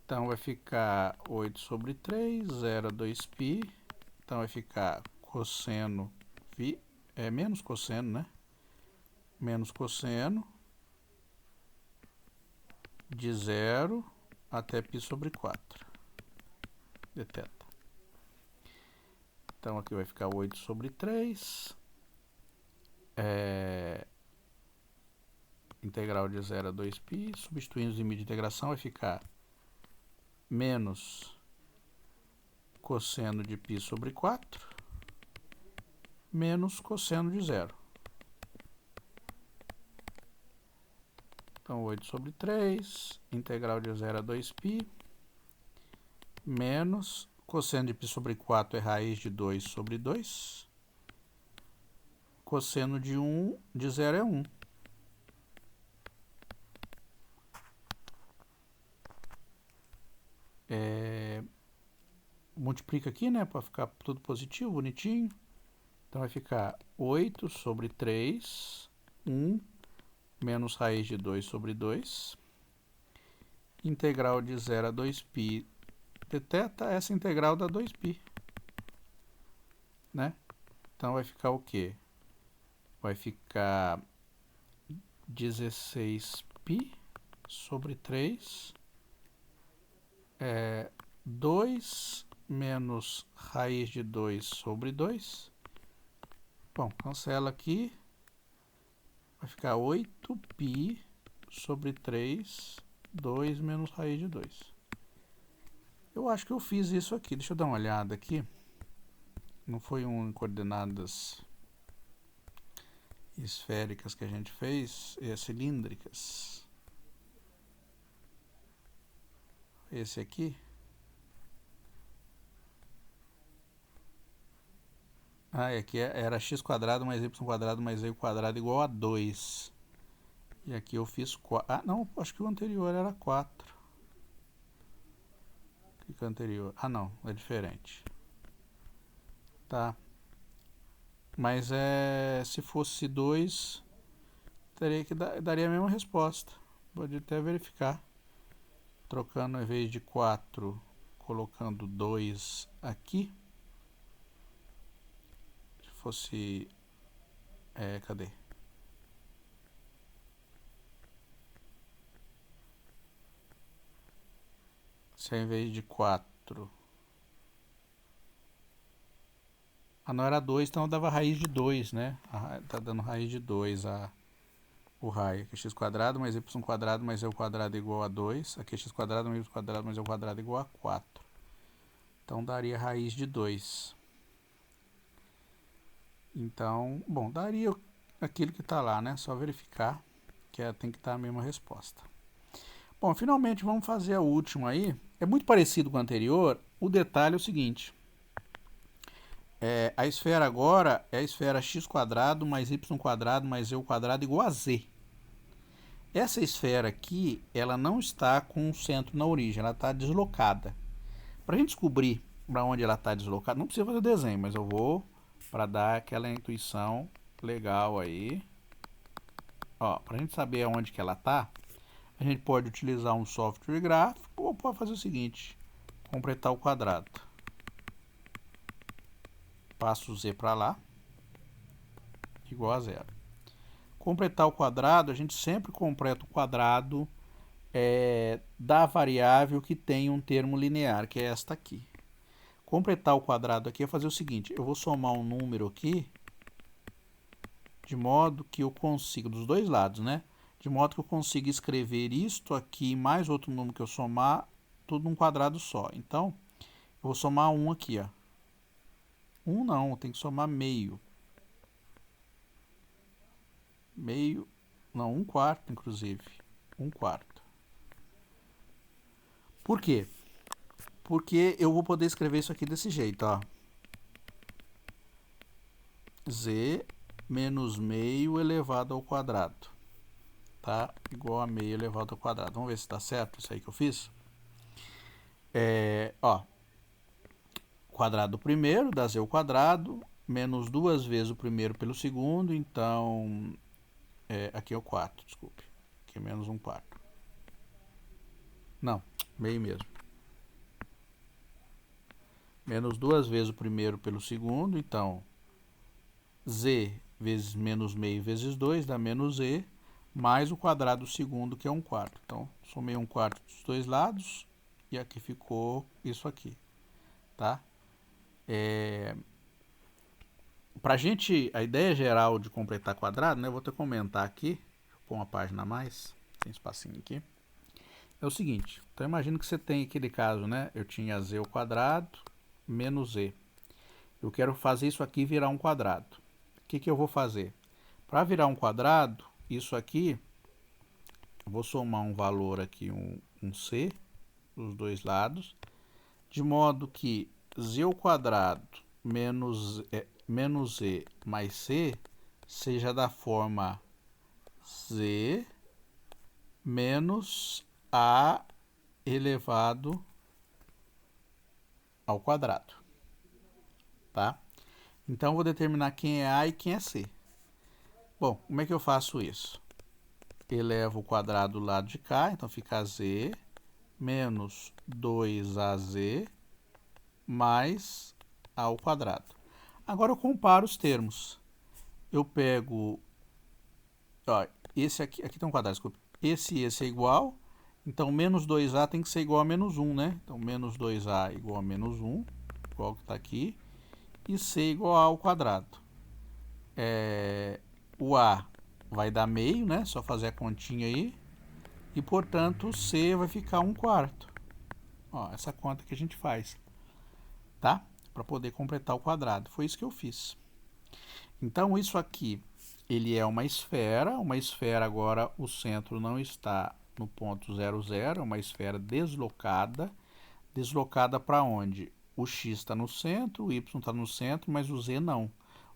A: Então vai ficar 8 sobre 3, 0 a 2π, então vai ficar cosseno φ, menos cosseno, né? Menos cosseno de 0 até π sobre 4 dθ. Então aqui vai ficar 8 sobre 3, integral de 0 a 2π, substituindo os limites de integração vai ficar menos cosseno de π sobre 4, menos cosseno de 0. Então 8 sobre 3, integral de 0 a 2π, menos cosseno de π sobre 4 é raiz de 2 sobre 2, cosseno de 0 é 1. Multiplica aqui, né, para ficar tudo positivo, bonitinho. Então vai ficar 8 sobre 3, 1, menos raiz de 2 sobre 2, integral de 0 a 2π dθ, essa integral dá 2π, né? Então vai ficar o quê? Vai ficar 16π sobre 3, 2 menos raiz de 2 sobre 2. Bom, cancela aqui. Vai ficar 8π sobre 3, 2 menos raiz de 2. Eu acho que eu fiz isso aqui. Deixa eu dar uma olhada aqui. Não foi em coordenadas esféricas que a gente fez, cilíndricas. Esse aqui. Aqui era x² mais y² mais z² igual a 2. E aqui eu fiz 4. Não, acho que o anterior era 4. O que é o anterior? Não, é diferente. Tá. Mas se fosse 2, daria a mesma resposta. Pode até verificar. Trocando, em vez de 4, colocando 2 aqui. Se fosse... cadê? Se ao invés de 4... não era 2, então dava raiz de 2, né? Tá dando raiz de 2 o raio. Aqui é x² mais y² mais z² igual a 2. Aqui é x² mais y² mais z² igual a 4. Então daria raiz de 2. Então, bom, daria aquilo que está lá, né? Só verificar que tem que estar a mesma resposta. Bom, finalmente vamos fazer a última aí. É muito parecido com o anterior. O detalhe é o seguinte. A esfera agora é a esfera x² mais y² mais z² igual a z. Essa esfera aqui, ela não está com o centro na origem, ela está deslocada. Para a gente descobrir para onde ela está deslocada, não precisa fazer o desenho, mas eu vou para dar aquela intuição legal aí. Para a gente saber aonde que ela está, a gente pode utilizar um software gráfico ou pode fazer o seguinte, completar o quadrado. Passo o z para lá, igual a 0. Completar o quadrado, a gente sempre completa o quadrado da variável que tem um termo linear, que é esta aqui. Completar o quadrado aqui é fazer o seguinte, eu vou somar um número aqui, de modo que eu consiga, dos dois lados, né? De modo que eu consiga escrever isto aqui, mais outro número que eu somar, tudo num quadrado só. Então, eu vou somar 1 aqui, ó. 1 não, tem que somar meio. Meio, não, 1/4, inclusive. 1/4. Por quê? Porque eu vou poder escrever isso aqui desse jeito, ó. Z menos meio elevado ao quadrado. Tá? Igual a meio elevado ao quadrado. Vamos ver se tá certo isso aí que eu fiz. Ó. Quadrado do primeiro dá z ao quadrado. Menos 2 vezes o primeiro pelo segundo. Então, aqui é o quarto, desculpe. Aqui é menos 1/4. Não, meio mesmo. Menos 2 vezes o primeiro pelo segundo. Então, z vezes menos meio vezes 2 dá menos z, mais o quadrado do segundo, que é 1/4. Então, somei 1/4 dos dois lados, e aqui ficou isso aqui, tá? Pra gente, a ideia geral de completar quadrado, né? Eu vou até comentar aqui, deixa eu pôr uma página a mais, tem espacinho aqui. É o seguinte, então imagina que você tem aquele caso, né? Eu tinha z ao quadrado menos z. Eu quero fazer isso aqui virar um quadrado. O que eu vou fazer? Para virar um quadrado, isso aqui, eu vou somar um valor aqui, um c, dos dois lados, de modo que z ao quadrado menos z mais c seja da forma z menos a elevado ao quadrado. Tá? Então, eu vou determinar quem é A e quem é C. Bom, como é que eu faço isso? Elevo o quadrado do lado de cá, então fica Z menos 2AZ mais A ao quadrado. Agora eu comparo os termos. Eu pego, ó, esse aqui tem um quadrado, desculpa. Esse é igual, então menos 2A tem que ser igual a menos 1, né? Então menos 2A igual a menos 1, igual que está aqui. E C igual a ao quadrado. O A vai dar meio, né? Só fazer a continha aí. E, portanto, C vai ficar 1/4. Ó, essa conta que a gente faz. Tá? Para poder completar o quadrado. Foi isso que eu fiz. Então, isso aqui, ele é uma esfera. Uma esfera agora, o centro não está no ponto 0, 0. É uma esfera deslocada. Deslocada para onde? O x está no centro, o y está no centro, mas o z não.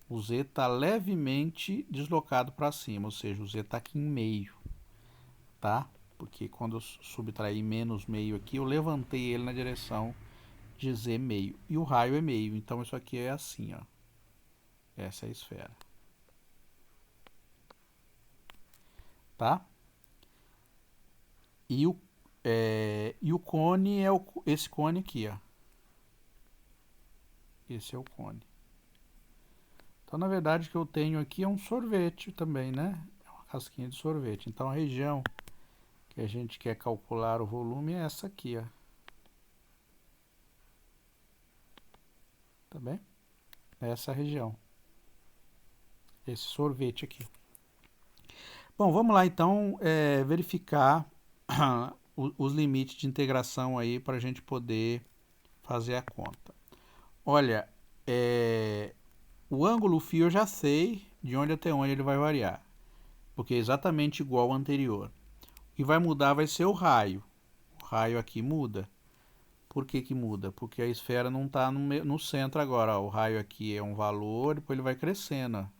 A: O z está levemente deslocado para cima, ou seja, o z está aqui em meio, tá? Porque quando eu subtrair menos meio aqui, eu levantei ele na direção de z meio. E o raio é meio, então isso aqui é assim, ó. Essa é a esfera. Tá? E o cone é esse cone aqui, ó. Esse é o cone. Então, na verdade, o que eu tenho aqui é um sorvete também, né? É uma casquinha de sorvete. Então, a região que a gente quer calcular o volume é essa aqui, ó. Tá bem? Essa região. Esse sorvete aqui. Bom, vamos lá, então, verificar os limites de integração aí para a gente poder fazer a conta. Olha, o ângulo φ eu já sei de onde até onde ele vai variar, porque é exatamente igual ao anterior. O que vai mudar vai ser o raio. O raio aqui muda. Por que muda? Porque a esfera não está no centro agora. Ó. O raio aqui é um valor, depois ele vai crescendo.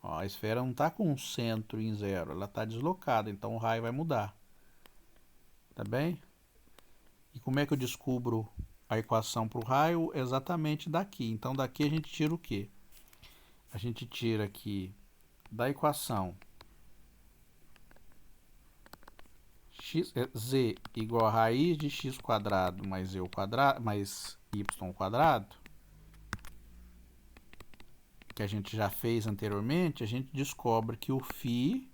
A: Ó, a esfera não está com um centro em 0, ela está deslocada, então o raio vai mudar. Tá bem? E como é que eu descubro a equação para o raio? Exatamente daqui. Então, daqui a gente tira o quê? A gente tira aqui da equação z igual a raiz de x quadrado mais y quadrado, que a gente já fez anteriormente, a gente descobre que o φ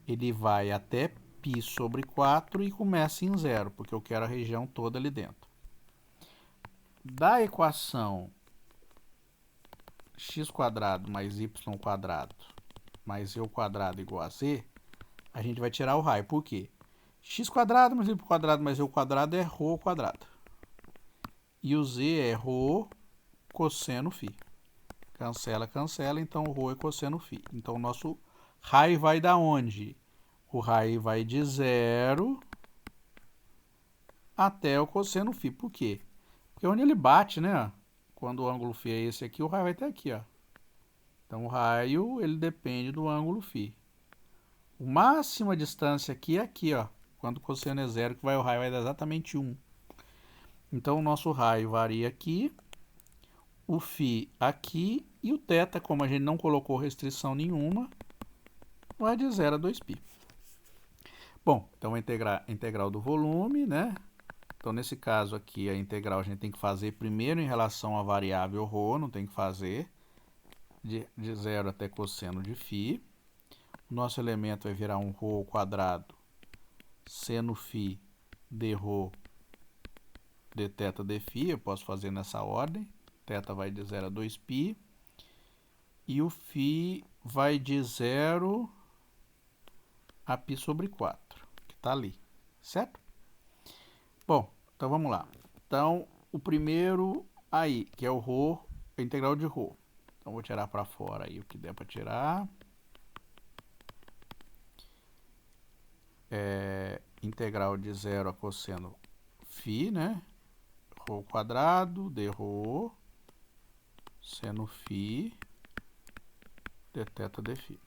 A: ele vai até π sobre 4 e começa em 0, porque eu quero a região toda ali dentro. Da equação x quadrado mais y quadrado mais y quadrado igual a z, a gente vai tirar o raio. Por quê? X quadrado mais y quadrado mais y quadrado é ρ ao quadrado. E o z é ρ cosseno φ. Cancela, cancela, então o ρ é cosseno φ. Então o nosso raio vai da onde? O raio vai de 0 até o cosseno φ. Por quê? Porque onde ele bate, né? Quando o ângulo φ é esse aqui, o raio vai estar aqui, ó. Então o raio, ele depende do ângulo φ. O máxima distância aqui é aqui, ó. Quando o cosseno é zero, o raio vai dar exatamente 1. Então o nosso raio varia aqui, o φ aqui e o θ, como a gente não colocou restrição nenhuma, vai de 0 a 2π. Bom, então a integral do volume, né? Então nesse caso aqui a integral a gente tem que fazer primeiro em relação à variável ρ, não tem que fazer de 0 até cosseno de φ. O nosso elemento vai virar um ρ ao quadrado seno φ dρ dθ dφ, eu posso fazer nessa ordem. Θ vai de 0 a 2π. E o φ vai de 0 a π sobre 4, que está ali, certo? Bom, então vamos lá. Então, o primeiro aí, que é o ρ, a integral de ρ. Então, vou tirar para fora aí o que der para tirar. Integral de 0 a cosseno φ, né? Ρ ao quadrado, dρ, seno φ, dθ dφ.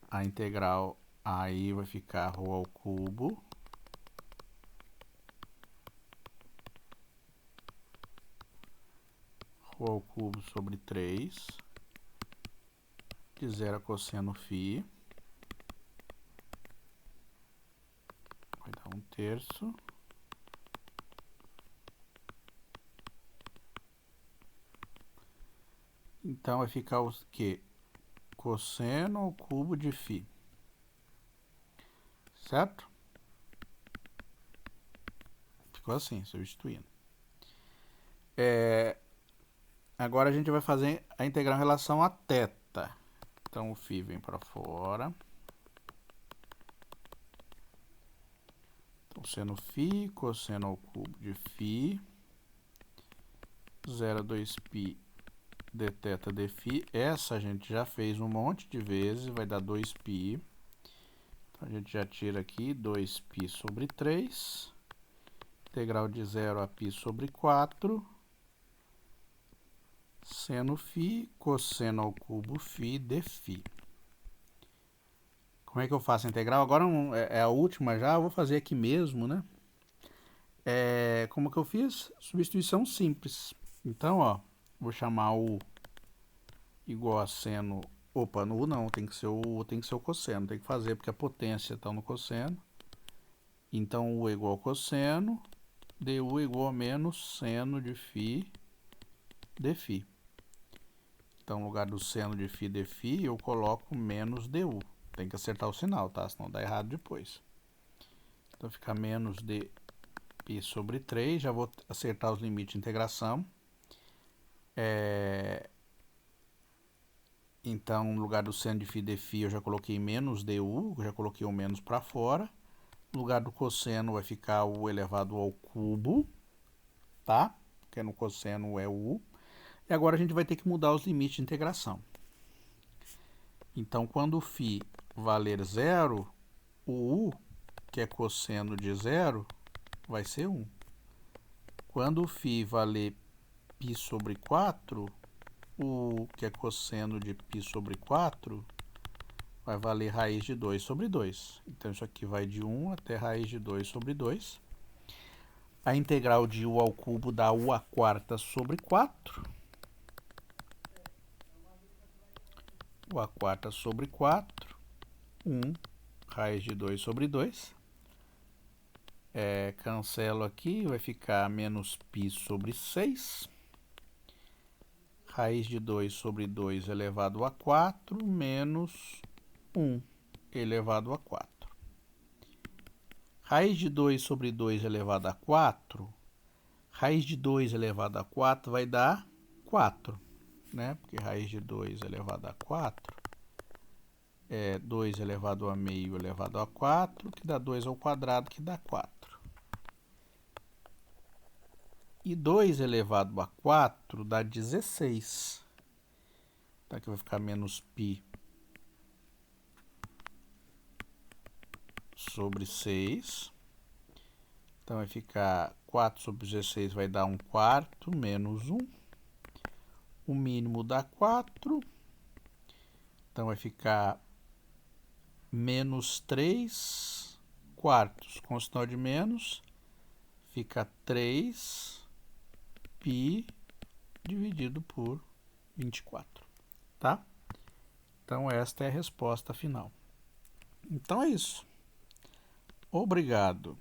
A: A integral aí vai ficar ρ ao cubo sobre 3 de 0 a cosseno φ, vai dar 1/3. Então vai ficar o quê? Cosseno ao cubo de φ, certo? Ficou assim, substituindo. Agora a gente vai fazer a integral em relação a θ. Então o φ vem para fora. Então seno φ, cosseno ao cubo de φ, 0 a 2π dθ dφ. Essa a gente já fez um monte de vezes, vai dar 2π. Então a gente já tira aqui 2π sobre 3. Integral de 0 a π sobre 4. Seno φ, cosseno ao cubo φ dφ. Como é que eu faço a integral? Agora é a última já, eu vou fazer aqui mesmo, né? Como que eu fiz? Substituição simples. Então, ó, vou chamar o igual a seno... Opa, no U não, tem que ser o cosseno, tem que fazer, porque a potência está no cosseno. Então, U é igual ao cosseno, du é igual a menos seno de φ dφ. Então, no lugar do seno de φ dφ, eu coloco menos du. Tem que acertar o sinal, tá? Senão dá errado depois. Então, fica menos dπ sobre 3. Já vou acertar os limites de integração. Então, no lugar do seno de φ dφ, eu já coloquei menos du. Já coloquei o menos para fora. No lugar do cosseno vai ficar o elevado ao cubo, tá? Porque no cosseno é u. E agora a gente vai ter que mudar os limites de integração. Então, quando o φ valer 0, o u, que é cosseno de 0, vai ser 1. Quando o φ valer π sobre 4, o u, que é cosseno de π sobre 4, vai valer raiz de 2 sobre 2. Então, isso aqui vai de 1 até raiz de 2 sobre 2. A integral de u ao cubo dá u à quarta sobre 4. U à quarta sobre 4. 1 raiz de 2 sobre 2. Cancelo aqui, vai ficar menos π sobre 6. Raiz de 2 sobre 2 elevado a 4, menos 1 elevado a 4. Raiz de 2 sobre 2 elevado a 4, raiz de 2 elevado a 4 vai dar 4, né? Porque raiz de 2 elevado a 4 é 2 elevado a meio elevado a 4, que dá 2 ao quadrado, que dá 4. E 2 elevado a 4 dá 16. Então aqui vai ficar menos π sobre 6. Então vai ficar 4 sobre 16 vai dar 1/4 menos 1. O mínimo dá 4. Então vai ficar menos 3 quartos. Com o sinal de menos, fica 3π dividido por 24. Tá? Então esta é a resposta final. Então é isso. Obrigado.